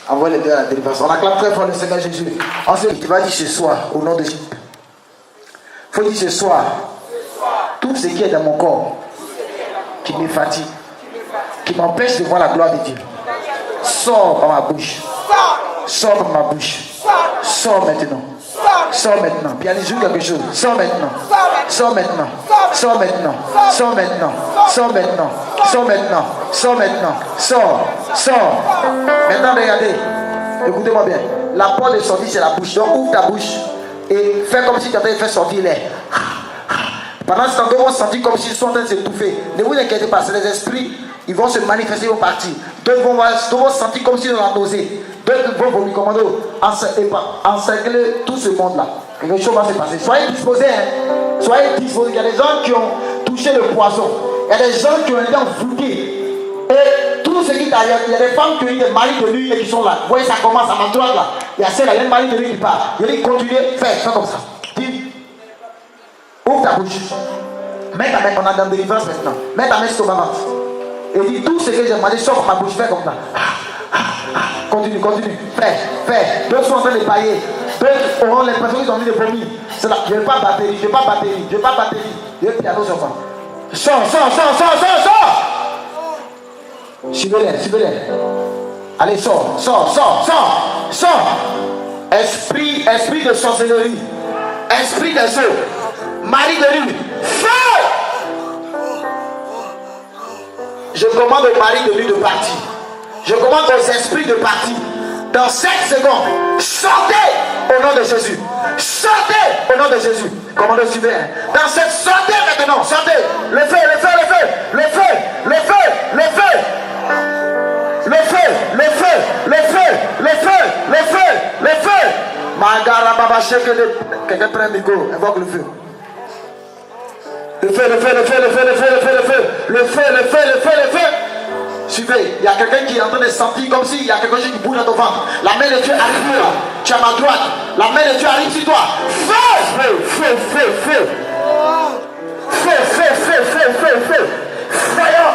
Envoie les deux à la délivrance. On acclame très fort le Seigneur Jésus. Ensuite, tu vas dire ce soir, au nom de Jésus. Il faut dire ce soir, tout ce qui est dans mon corps, qui me fatigue, qui m'empêche de voir la gloire de Dieu, sors par ma bouche. Sors par ma bouche. Sors maintenant. Sors maintenant. Bien, il joue quelque chose. Sors maintenant. Sors maintenant. Sors maintenant. Sors maintenant. Sors maintenant. Sors maintenant. Sors maintenant. Sors. Maintenant, regardez. Écoutez-moi bien. La porte de sortie, c'est la bouche. Donc, ouvre ta bouche et fais comme si tu avais fait sortir l'air. Pendant ce temps, ils vont sentir comme s'ils sont en train de s'étouffer. Ne vous inquiétez pas, c'est les esprits. Ils vont se manifester, ils vont partir. D'autres vont sentir comme s'ils ont la nausée. D'autres vont vomir, commando, encercler tout ce monde-là. Quelque chose va se passer. Soyez disposés, hein. Soyez disposés. Il y a des gens qui ont touché le poison. Il y a des gens qui ont été envoûtés. Et tout ce qui est ailleurs, il y a des femmes qui ont eu des maris de nuit et qui sont là. Vous voyez, ça commence à ma droite là. Il y a celle-là, il y a un mari de nuit qui part. Il dit, continuez, fais comme ça. Dis, ouvre ta bouche. Mets ta main, on a dans délivrance maintenant. Mets ta main sur ma main. Et dis, tout ce que j'ai demandé, sort ma bouche, fais comme ça. Continue. Fais. D'autres sont en train de bailler. D'autres auront l'impression qu'ils ont envie de vomir. C'est là. Je ne veux pas batterie. Je veux piano sur moi. Sors. Suivez-les. Allez, sors. Esprit de sorcellerie. Esprit des eaux. Mari de lune. Feu! Je commande aux maris de lune de partir. Je commande aux esprits de partir. Dans 7 secondes, sortez au nom de Jésus. Sortez au nom de Jésus. Commandez, suivez. Dans cette, sortez maintenant. Sortez. Le feu. Magara Baba Sheke de. Quelqu'un prend un micro, invoque le feu. Le feu, le feu, le feu, le feu, le feu, le feu, le feu, le feu, le feu, le feu, le feu. Suivez, il y a quelqu'un qui est en train de sentir comme s'il y a quelque chose qui bouge dans ton ventre. La main de Dieu arrive là. Tu es à ma droite. La main de Dieu arrive sur toi. Feu, feu, feu, feu, feu. Feu, feu, feu, feu, feu, feu. Fire.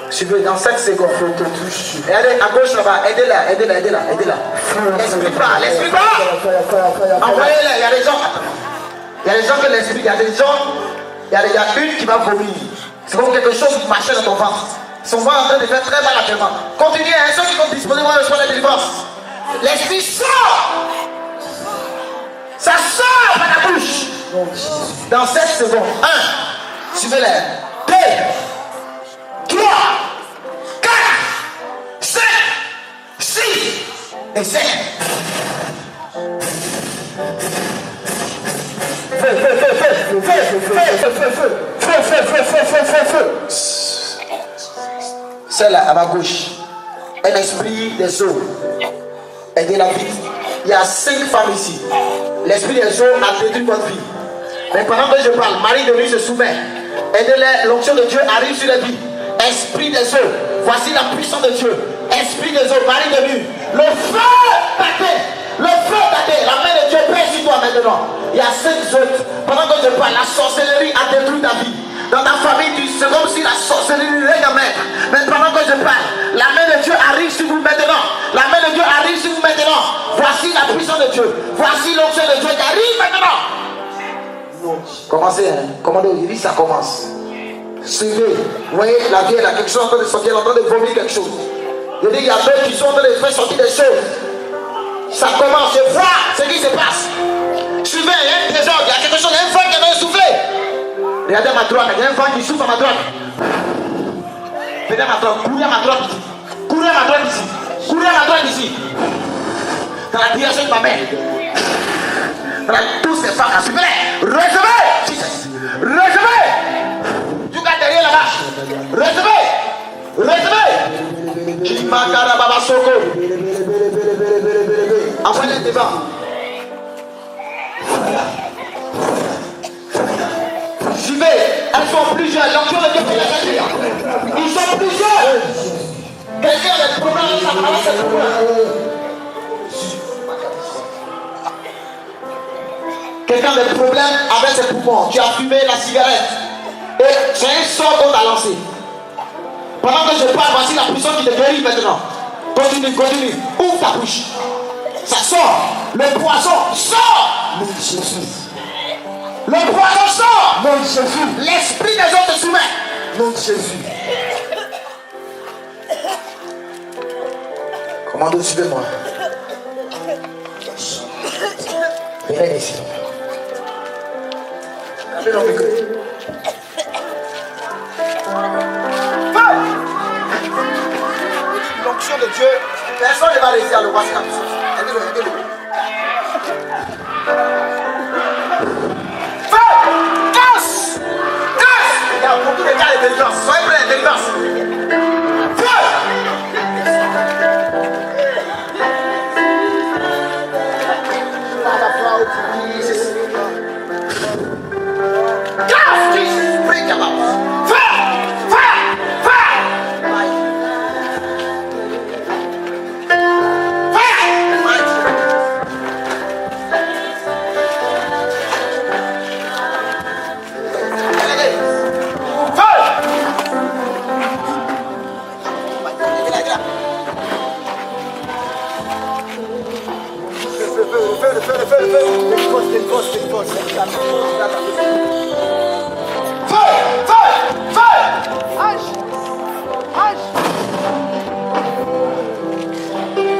Suivez, dans 7 secondes, il faut te toucher. Regardez, à gauche là-bas, aidez-la, aidez-la, aidez-la, aidez-la. L'esprit part, l'esprit part. Envoyez-la, il y a des gens. Il y a des gens que l'esprit, il y a des gens, il y a une qui va vomir. C'est comme quelque chose qui marchait dans ton ventre. Son ventre est en train de faire très mal actuellement. Continuez, hein, ceux qui sont disponibles pour le soin de la délivrance. L'esprit sort. Ça sort par la bouche. Dans 7 secondes. 1. Suivez-les. 2. 3. 4. 5. 6. Et 7. Feu, feu, feu, feu, feu, feu, feu, feu, feu, feu. Celle-là à ma gauche, un esprit des eaux, aidez-la vite. Il y a 5 femmes ici. L'esprit des eaux a détruit votre vie. Mais pendant que je parle, Marie de lui se soumet. Aidez-les, l'onction de Dieu arrive sur la vie. Esprit des eaux, voici la puissance de Dieu. Esprit des eaux, Marie de lui. Le feu battait. Le feu battait. La main de Dieu pèse sur toi maintenant. Il y a 5 autres. Pendant que je parle, la sorcellerie a détruit ta vie. Dans ta famille, c'est comme si la sorcellerie règne en maître. Mais pendant que je parle, la main de Dieu arrive sur vous maintenant. La main de Dieu arrive sur vous maintenant. Voici la puissance de Dieu. Voici l'onction de Dieu qui arrive maintenant. Commencez, hein. Commandez, il dit ça commence. Suivez. Vous voyez, la vie, elle a quelque chose en train de sortir, elle est en train de vomir quelque chose. Je dis, il y a d'autres qui sont en train de faire sortir des choses. Ça commence, je vois ce qui se passe. Suivez, il y a un désordre, il y a quelque chose, il y a un vent qui est en train de souffler. Regardez à ma droite, il y a un vent qui souffle à ma droite. Venez à ma droite, courez à ma droite ici. Courez à ma droite ici. Courez à ma droite ici. Dans la direction de ma mère. Dans tous ces femmes, suivez-les. Recevez. Recevez. Tu gardes derrière là-bas. Recevez. Recevez. Kimakara Baba Soko. Envoyez-les devant. Suivez, elles sont plusieurs. L'onction de Dieu fait la sortir. Ils sont plusieurs. Quelqu'un a des problèmes avec cette problème. Quelqu'un a des problèmes avec ses poumons. Tu as fumé la cigarette. Et c'est un sort qu'on t'a lancé. Pendant que je parle, voici la puissance qui te guérit maintenant. Continue, continue. Ouvre ta bouche. Ça sort. Le poisson sort. Le poisson sort. Non, Jésus. L'esprit des autres soumet. Non, Jésus. Commando, suivez-moi. Venez ici. Venez dans le micro. L'onction de Dieu, personne ne va réussir à le voir. Aidez-le, aidez-le. Feu! Casse! Casse! Il y a beaucoup de cas de délivrance. Soyez prêts, délivrance. Feu! Casse! Bring them out. Feu! Feu! Feu!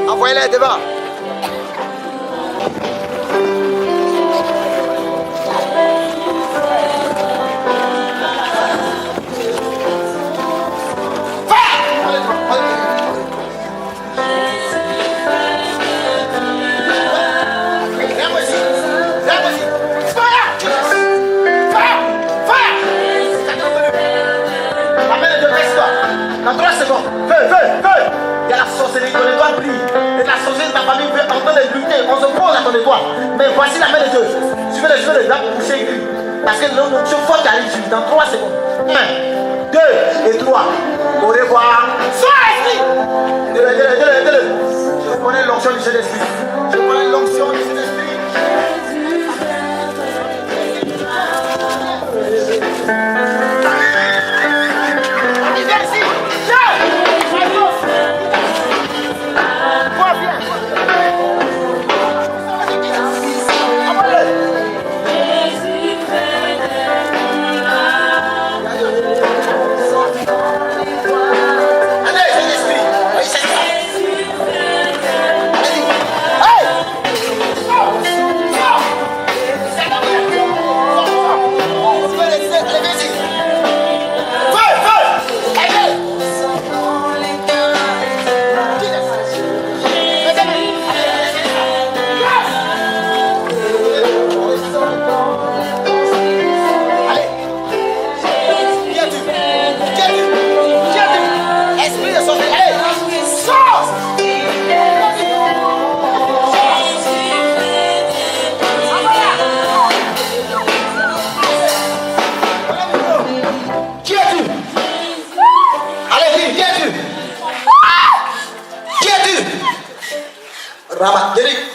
Envoyez-les devant. Dans 3 secondes, feu, feu, feu. Il y a la sorcellerie, que les doigts brillent. Et la sorcellerie de ta ton étoile. Mais voici la main de Dieu. Suivez-le, il va pousser. Parce que je vois qu'il arrive dans 3 secondes. 1, 2 et 3. Au revoir. Sois esprit. Aidez-le. Je connais l'onction du Saint-Esprit. Je connais l'onction du Saint-Esprit.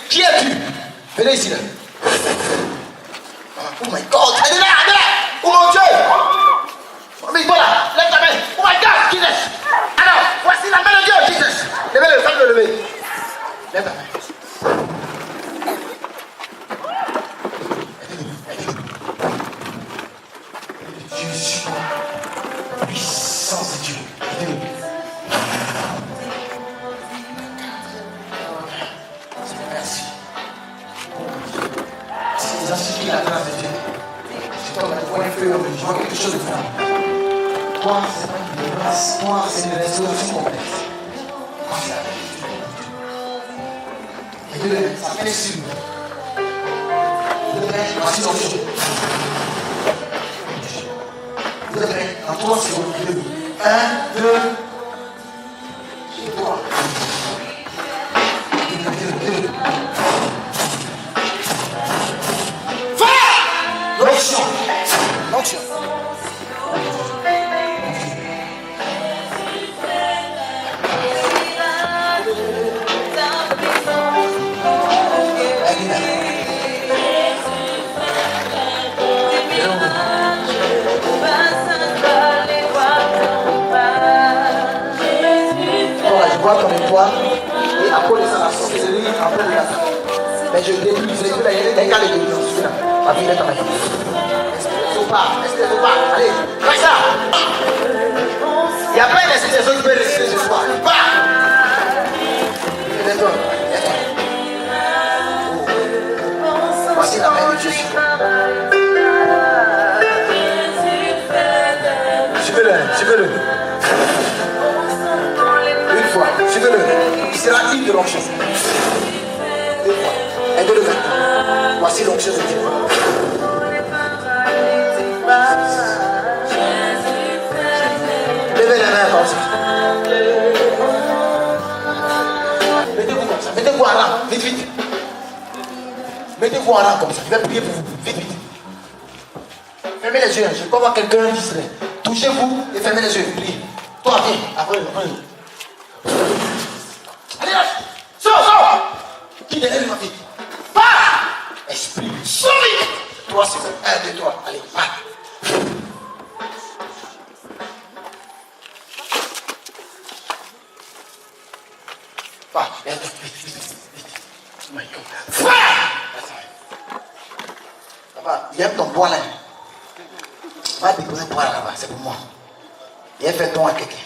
Qui es-tu? Venez ici là. Oh my God, elle est là. Oh mon Dieu. Mais voilà, lève ta main. Oh my God, Jesus. Alors, voici la main de Dieu, Jesus. Levez-le, faites-le lever. Lève ta main. Jésus, puissance de Dieu. Merci. C'est ainsi la grâce de Dieu. Je tombe à point feu, je vois quelque chose de fort. Toi, c'est pas une délivrance. Toi, c'est une restauration complexe. Moi, c'est la vérité. Et Dieu, ça fait sur nous. Vous êtes prêts? Voici son jeu. Vous êtes prêts? En 3 secondes. 1, 2, 3. L'onction. Je vois ton étoile et à cause de ça, la sorcellerie en plein de la salle. Mais je détruis, il y a des cas de délivrance. Celui-là, ma fille est en main. Est-ce que pas? Allez, fais ça! Il n'y a pas une explication qui peut résister ce soir. Va! Lève-toi. Voici la main de Dieu. Suivez-le. Une fois, suivez-le. Il sera libre de l'onction. Deux fois. Aidez-le maintenant. Voici l'onction de Dieu. Levez les mains comme ça. Mettez-vous comme ça. Mettez-vous en rang. Vite. Mettez-vous en rang comme ça. Je vais prier pour vous. Vite. Fermez les yeux. Je peux voir quelqu'un distrait. Touchez-vous et fermez les yeux. Priez. Toi, viens. Après. Allez, là. Sors. Qui derrière ma vie? Pas. Esprit. Sors vite. 3 secondes. 1, 2, 3. Allez, va. Vite. Oh my God. Papa, il y a ton poids là. Va déposer le poids là-bas, c'est pour moi. Viens faire don à quelqu'un.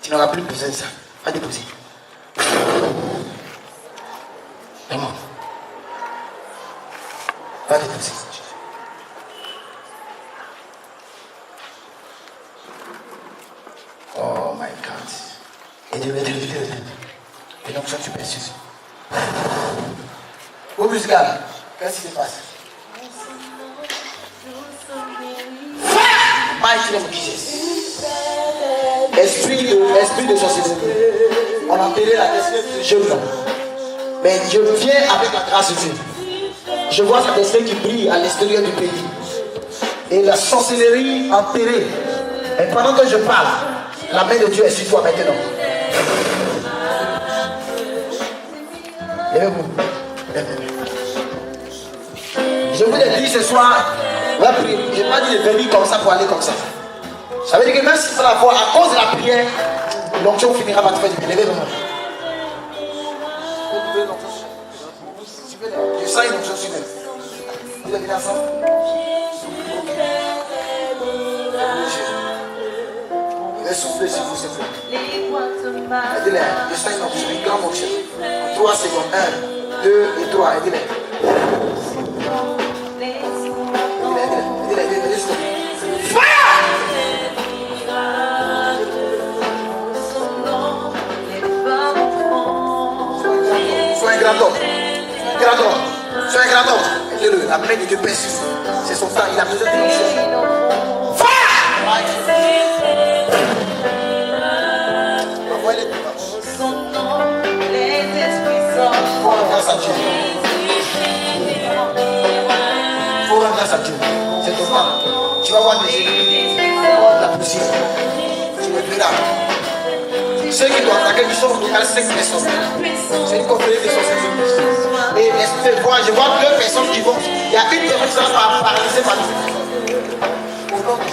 Tu n'auras plus besoin de ça. Va déposer. Demande. Va déposer. Oh my God. Et et donc ça tu précises. Au musical, qu'est-ce qui se passe? Mighty name of Jesus. Esprit de sorcellerie. On a enterré la destinée de ce jeune homme. Mais je viens avec la grâce de Dieu. Je vois cet esprit qui brille à l'extérieur du pays. Et la sorcellerie enterrée. Et pendant que je parle, la main de Dieu est sur toi maintenant. Lèvez-vous. Je vous l'ai dit ce soir, va prier. Je n'ai pas dit de venir comme ça pour aller comme ça. Ça veut dire que même si c'est la foi, à cause de la prière, l'onction finira par te faire du bien. Levez-vous. Je sens une onction sur elle. Vous avez ensemble? Il est soufflé sur vous, s'il vous plaît. Aidez-les. Je sens une onction, une grande onction. 3 secondes. 1, 2 et 3. Aidez-les. Sois un grand homme. Grand homme. Sois un grand homme. Aidez-le. La main de Dieu pèse sur vous. C'est son temps. Il a besoin d'une onction. Fire! Envoyez-les. Faut rendre grâce à Dieu. Faut rendre grâce à Dieu. C'est ton temps. Tu vas voir des ennemis, la poussière. Tu le verras. Ceux qui doivent attaquer, ils sont au total 5 personnes. C'est une conférence de sorcellerie. Et je vois 2 personnes qui vont. Il y a une personne qui sera paralysée par nous. Au nom de Jésus.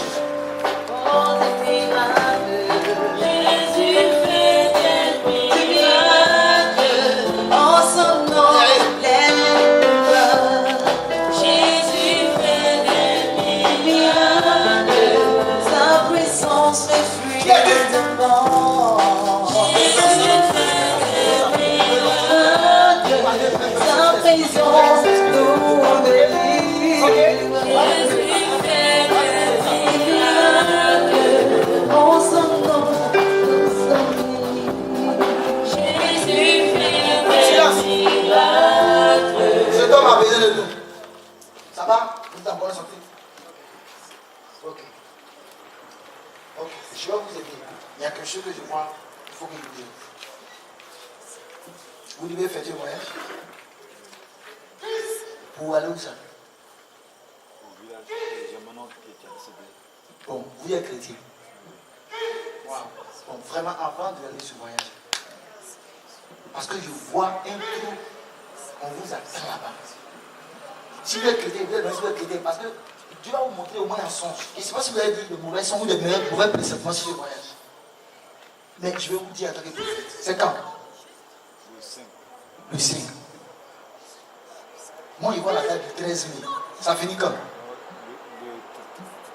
Ça va? Vous êtes en bonne santé? Ok. Ok. Je vais vous aider. Il y a quelque chose que je vois. Il faut que je vous dise. Vous devez faire du voyage. Pour aller où ça? Au village. J'ai mon oncle qui est décédé. Bon, vous êtes chrétien. Wow. Bon, vraiment avant d'aller sur le voyage. Parce que je vois un trou. On vous attend là-bas. Si vous êtes chrétien, vous êtes chrétien. Parce que Dieu va vous montrer au moins un songe. Je ne sais pas si vous avez dit de mauvais songes ou de mauvais pressentiments sur le voyage. Mais je vais vous dire, attendez, c'est quand? Le 5. Le 5. Moi, je vois la date du 13 mai. Ça finit quand? Le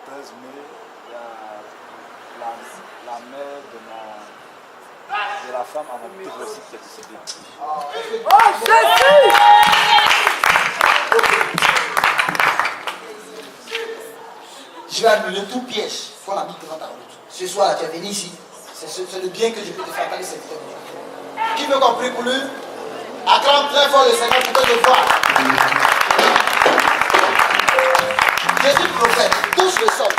13 mai, il y a la mère de la femme à mon petit aussi qui est décédée. Oh, Jésus! Je vais annuler tout piège qu'on a mis devant ta route. Ce soir, tu es venu ici. C'est le bien que je peux te faire parler cette vie. Qui veut qu'on prie pour lui? Acclame très fort le Seigneur pour te voir. Jésus prophète, touche le sol.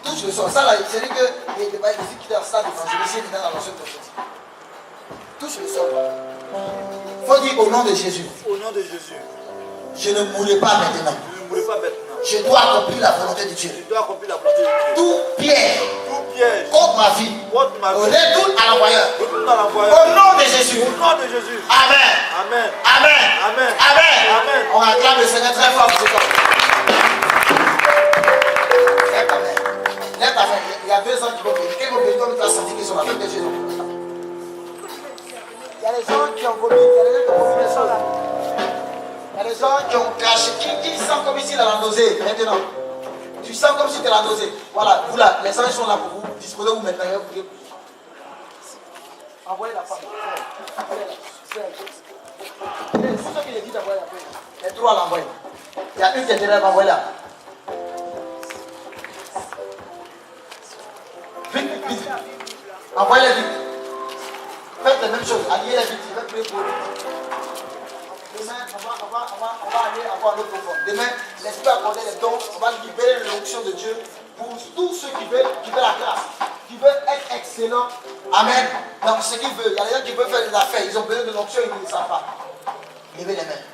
Touche le sol. Ça là, c'est dit que les filles qui étaient en stade d'évangélisme étaient dans l'ancien prophétique. Touche le sol. Il faut dire au nom de Jésus. Au nom de Jésus. Je ne mourrai pas maintenant. Je ne mourrai pas maintenant. Je dois accomplir la volonté de Dieu. Je dois accomplir la volonté de Dieu. Tout piège contre ma vie. Retourne à l'envoyeur. Au nom de Jésus. Au nom de Jésus. Amen. Amen. Amen. Amen. Amen. Amen. On acclame le Seigneur très fort pour ce temps. Lève ta main. Lève ta main. Il y a 2 ans qui vont venir. Quels vont venir comme tu as senti qu'ils sont là? Faites de Jésus. Il y a des gens qui ont vomi. Il y a des gens qui ont vomi le sang là. Il y a des gens qui ont craché. Qui sentent comme ici la nausée. Maintenant. Tu sens comme si tu es la nausée. Voilà, vous là, les anges sont là pour vous. Disposez-vous maintenant. Envoyez la femme. C'est ça qu'il est dit d'envoyer la femme. Les 3 l'envoient. Il y a une qui est derrière, envoyez-la. Vite, vite, vite. Envoyez-la vite. Faites la même chose. Alliez-la vite. Je vais prier pour vous. Demain, on va aller avoir un autre profond. Demain, l'esprit va accorder les dons. On va libérer l'onction de Dieu pour tous ceux qui veulent la grâce, qui veulent être excellents. Amen. Donc, ce qu'ils veulent. Il y a des gens qui veulent faire des affaires. Ils ont besoin de l'onction, ils ne le savent pas. Levez les mains.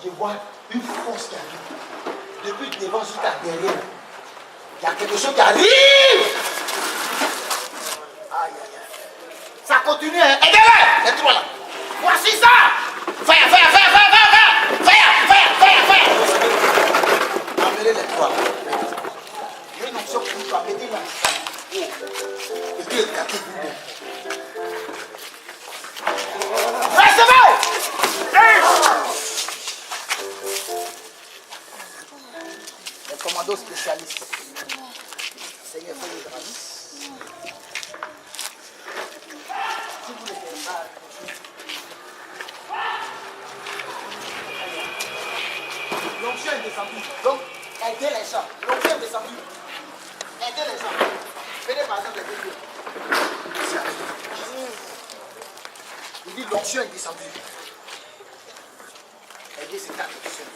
je vois une force qui arrive. Depuis devant jusqu'à derrière. Il y a quelque chose qui arrive. Aïe, aïe, aïe. Ça continue, hein. Aidez-les, les trois là. Voici ça. Fire, fire, fire, fire, fire, fire, fire, fire, fire, fire. Amenez les trois. Il y a une option pour vous, mettez-la. Et puis éclatez-vous. Recevez. Les commandos spécialistes. Seigneur, fais les grâces. Si vous ne faites pas, l'onction est descendue. Donc, aidez les gens. L'onction est descendue. Aidez les gens. Venez par exemple les deux. Il dit l'onction est descendue. Aidez ces quatre personnes.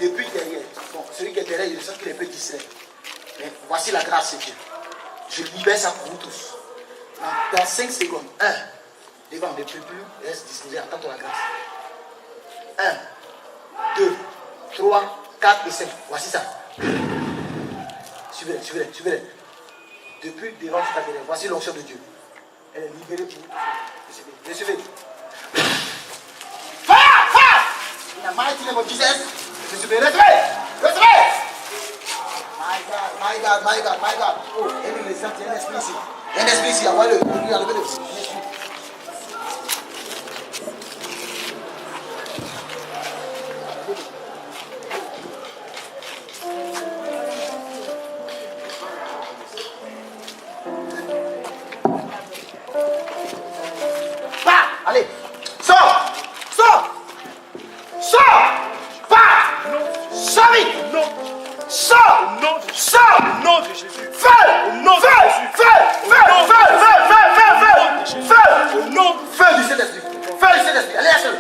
Depuis derrière, bon, celui qui est derrière, je sens qu'il est un peu distrait. Mais voici la grâce de Dieu. Je libère ça pour vous tous. Dans 5 secondes, 1, devant, ne plus, reste disposé, attends la grâce. 1, 2, 3, 4 et 5. Voici ça. Suivez-les, suivez-les, suivez-les. Depuis devant jusqu'à derrière, voici l'onction de Dieu. Elle est libérée pour vous. Recevez. Fire! Fire! In the mighty name of Jesus. Recevez, recevez! Recevez! My God, my God, my God, my God. Oh, il y a un esprit ici. Il y a un esprit ici, envoyez-le. Enlevez-le. Allez, sors! Sors! Sors! Va! Sors vite! Non! Sors! Non! Sors! Non de Jésus! Feu! Non! Feu! Feu! Feu! Feu! Feu! Feu! Feu! Feu! Non! Feu du Saint-Esprit! Feu du Saint-Esprit! Allez, lâche-le!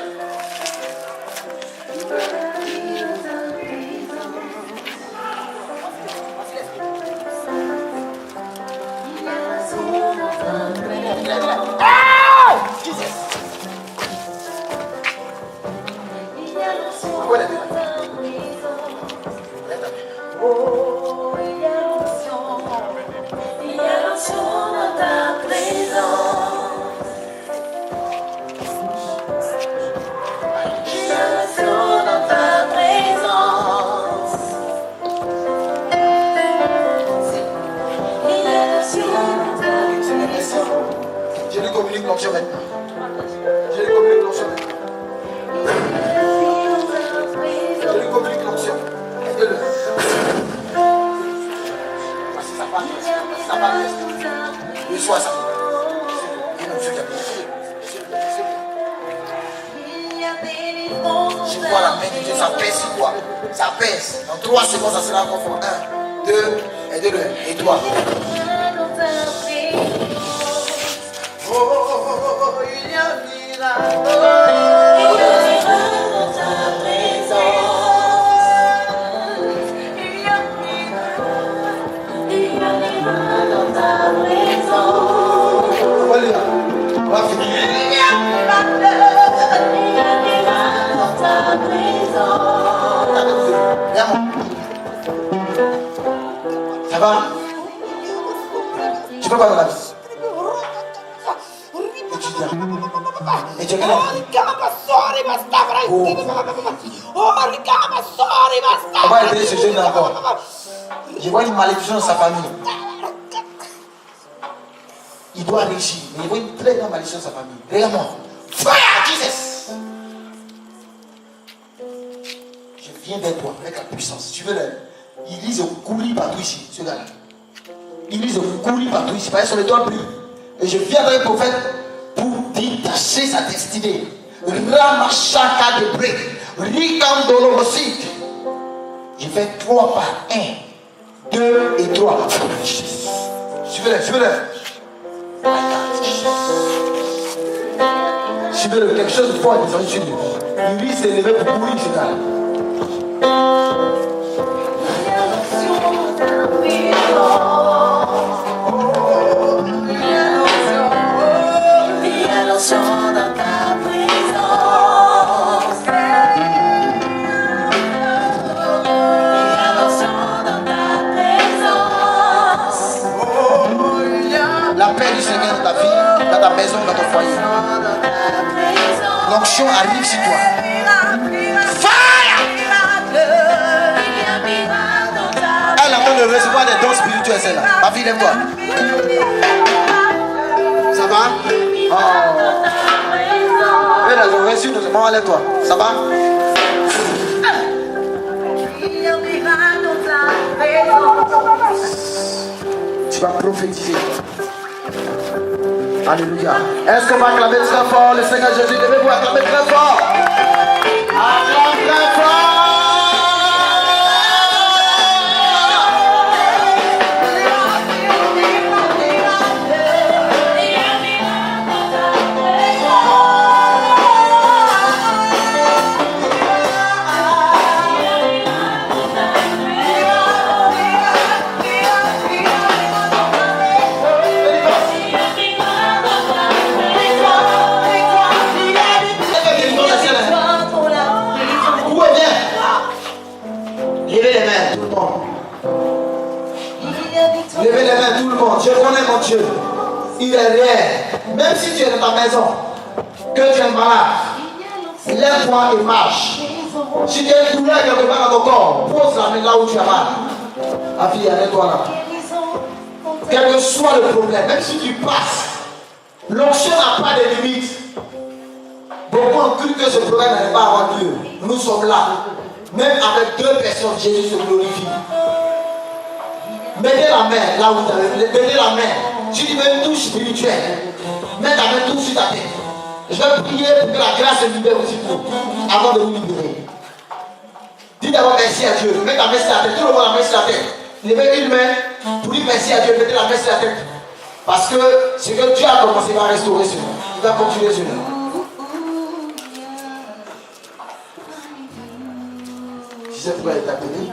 Oh, il y a l'onction dans ta présence. Il y a l'onction dans ta présence. Il y a l'onction dans ta présence. Je lui communique l'onction maintenant. Je lui communique l'onction maintenant. Je lui communique l'onction. Aidez-le. Voici sa part. Sa part reste. Reçois ça. Il nous fait je vois la main de Dieu, ça pèse sur toi. Ça pèse. Dans 3 secondes, ça sera encore fort. 1, 2, aidez-le. Et toi. Oh, il y a un miracle. Dans ta présence. Il y a un miracle. Il y a un miracle dans ta présence. Voilà. On va finir. Il y a un miracle. Il y a un miracle dans ta présence. Viens, mon. Ça va? Tu peux pas dans la vie. Étudiant. Et tu es là. On va aider ce jeune encore. Je vois une malédiction dans sa famille. Il doit réussir, mais il voit une très grande malédiction dans sa famille. Regarde-moi. Fire, Jesus! Je viens vers toi avec la puissance. Tu veux le. Il lise courir partout ici, ce gars-là. Il lise courir partout ici. Par son étoile brille. Et je viens avec le prophète pour détacher sa destinée. Ramachaka de break. Rikandolorosit. Je fais 3 par 1, 2 et 3. Suivez-le, suivez-le. Suivez-le, quelque chose de fort est descendu sur lui. Il lui s'est levé pour courir, ce gars. Il y a l'onction dans ta présence. La paix du Seigneur dans ta vie, dans ta maison, dans ton foyer. L'onction arrive sur toi. Fire! Elle est en train de recevoir des dons spirituels, celle-là. Ma fille, lève-toi. Ça va? Oh. Elle a reçu, maman, lève-toi. Ça va? Tu vas prophétiser. Alléluia. Est-ce qu'on va acclamer très fort le Seigneur Jésus? Devez-vous acclamer très fort? Acclame très fort. Levez les mains, tout le monde. Je connais mon Dieu. Il est réel. Même si tu es dans ta maison, que tu es malade, lève-toi et marche. Si tu as une douleur quelque part dans ton corps, pose la main là où tu as mal. Ma fille, arrête-toi là. Quel que soit le problème, même si tu passes, l'onction n'a pas de limite. Beaucoup ont cru que ce problème n'allait pas avoir lieu. Nous sommes là. Même avec 2 personnes, Jésus se glorifie. Mettez la main là où vous avez. Mettez la main. Si tu veux une touche spirituelle, mets ta main tout sur ta tête. Je vais prier pour que la grâce se libère aussi pour vous, avant de vous libérer. Dis d'abord merci à Dieu. Mets ta main sur la tête. Tout le monde a la main sur la tête. Levez une main pour dire merci à Dieu. Mettez la main sur la tête. Parce que ce que Dieu a commencé va restaurer sur nous. Il va continuer sur nous. Si c'est pour être appelé,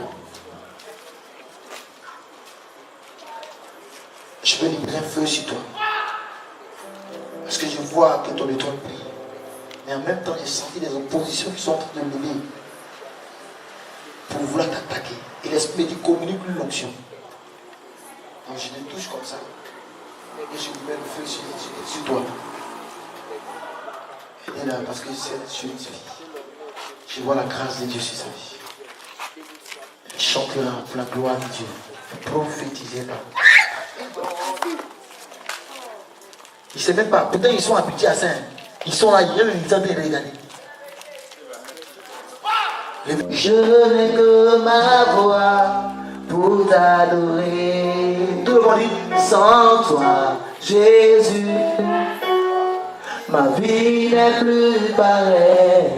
je peux libérer un feu sur toi. Parce que je vois que ton étoile brille. Mais en même temps, j'ai senti des oppositions qui sont en train de lever pour vouloir t'attaquer. Et l'esprit me dit communique-lui l'onction. Donc je les touche comme ça. Et je mets le feu sur toi. Et là, parce que c'est sur une fille. Je vois la grâce de Dieu sur sa vie. Elle chantera pour la gloire de Dieu. Prophétisez là. Ils ne savent même pas. Peut-être ils sont habitués à ça. Ils sont là, ils sont en train de regarder. Je n'ai que ma voix pour t'adorer. Tout le monde dit, sans toi, Jésus, ma vie n'est plus pareille.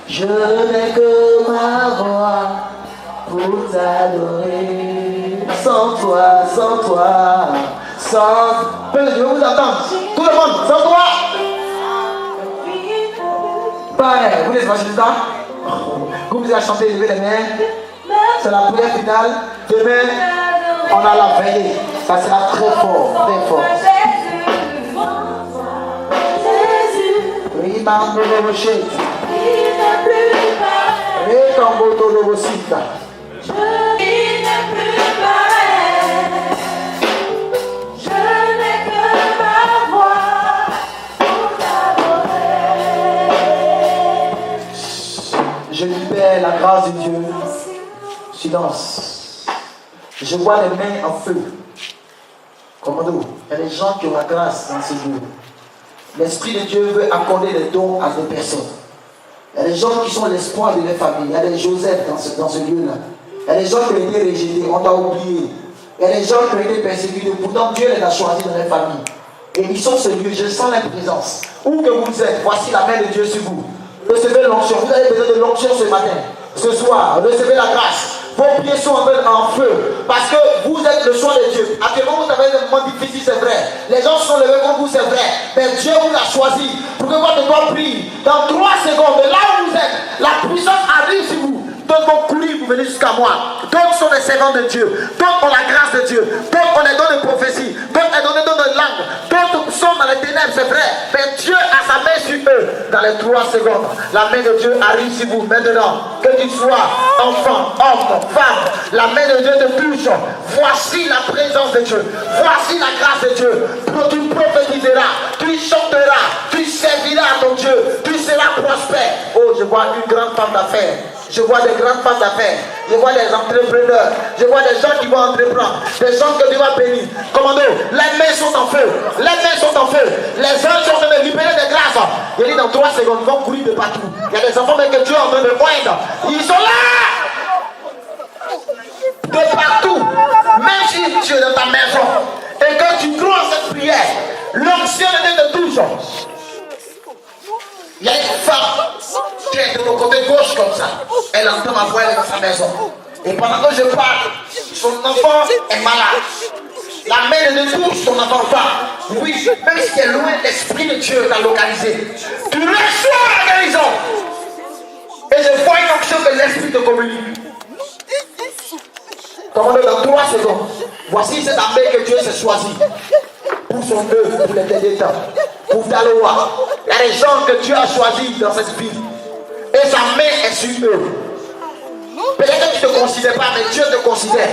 Je n'ai que ma voix pour t'adorer. Sans toi, sans... Je vous attends. Tout le monde, sans toi. Pareil, vous laissez marcher ça. Vous vous allez chanter, levez les mains. C'est la prière finale. Demain, on a la veillée. Ça sera très fort, très fort. Oui, ma rocher. Et quand vous tournez vos sites. Je libère la grâce de Dieu. Silence. Je vois les mains en feu. Commando, il y a des gens qui ont la grâce dans ce lieu. L'Esprit de Dieu veut accorder des dons à des personnes. Il y a des gens qui sont l'espoir de leur famille. Il y a des Joseph dans ce lieu-là. Il y a des gens qui ont été rejetés, on t'a oublié. Il y a des gens qui ont été persécutés. Pourtant, Dieu les a choisis dans leur famille. Et ils sont ce lieu. Je sens la présence. Où que vous êtes, voici la main de Dieu sur vous. Recevez l'onction. Vous avez besoin de l'onction ce matin. Ce soir, recevez la grâce. Vos pieds sont en feu. Parce que vous êtes le choix de Dieu. Actuellement, vous avez un moment difficile, c'est vrai. Les gens sont levés contre vous, c'est vrai. Mais Dieu vous a choisi pour que votre doigt brille. Dans 3 secondes, là où vous êtes, la puissance arrive sur vous. D'autres vont courir pour venir jusqu'à moi. D'autres sont des servants de Dieu. D'autres ont la grâce de Dieu. D'autres ont les dons de prophétie. D'autres ont les dons de langue. D'autres sont dans les ténèbres. c'est vrai. Mais Dieu a sa main sur eux. Dans les 3 secondes, la main de Dieu arrive sur vous. Maintenant, que tu sois enfant, homme, femme, la main de Dieu te touche. Voici la présence de Dieu. Voici la grâce de Dieu. Tu prophétiseras, tu chanteras, tu serviras ton Dieu. Tu seras prospère. Oh, je vois une grande femme d'affaires. Je vois des grandes femmes d'affaires. Je vois des entrepreneurs. Je vois des gens qui vont entreprendre. Des gens que Dieu va bénir. Commando, les mains sont en feu. Les mains sont en feu. Les uns sont en train de libérer des grâces. Il dit dans 3 secondes, ils vont courir de partout. Il y a des enfants même que Dieu est en train de moindre. Ils sont là. De partout. Même si tu es dans ta maison et que tu crois en cette prière, l'onction de Dieu te touche. Il y a une femme qui est de mon côté gauche comme ça. Elle entend ma voix, elle est dans sa maison. Et pendant que je parle, son enfant est malade. La main de Dieu touche son enfant pas. Oui, même si tu es loin, l'Esprit de Dieu t'a localisé. Tu reçois la guérison. Et je vois une onction que l'Esprit te communique. Commandez dans 3 secondes. Voici cette armée que Dieu s'est choisi. Pour son œuvre, pour les derniers temps. Pour Daloa. Il y a des gens que Dieu a choisis dans cette vie. Et sa main est sur eux. Peut-être que tu ne te considères pas, mais Dieu te considère.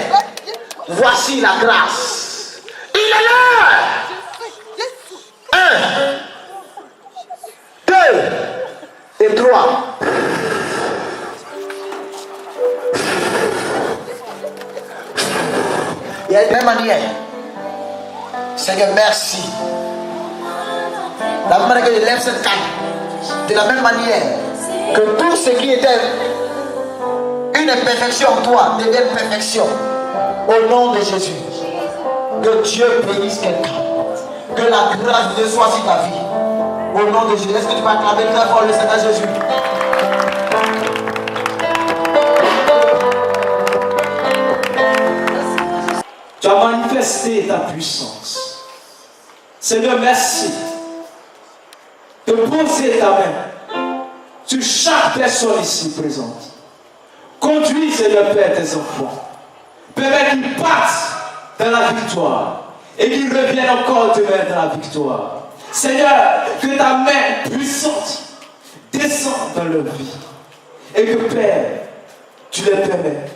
Voici la grâce. Il est là. 1, 2 et 3. Il y a une même manière. Seigneur, merci. La même manière que je lève cette canne, de la même manière que tout ce qui était une imperfection en toi devienne perfection. Au nom de Jésus. Que Dieu bénisse quelqu'un. Que la grâce de Dieu soit sur ta vie. Au nom de Jésus. Est-ce que tu vas acclamer très fort le Seigneur Jésus? Tu as manifesté ta puissance. Seigneur, merci de poser ta main sur chaque personne ici présente. Conduis, Seigneur Père, tes enfants. Permets qu'ils partent dans la victoire et qu'ils reviennent encore demain dans la victoire. Seigneur, que ta main puissante descende dans leur vie et que, Père, tu les permets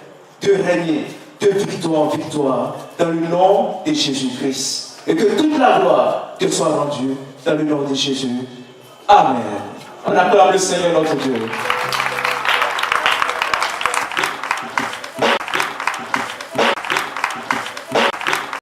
de régner de victoire en victoire dans le nom de Jésus-Christ. Et que toute la gloire te soit rendue dans le nom de Jésus. Amen. On acclame le Seigneur notre Dieu.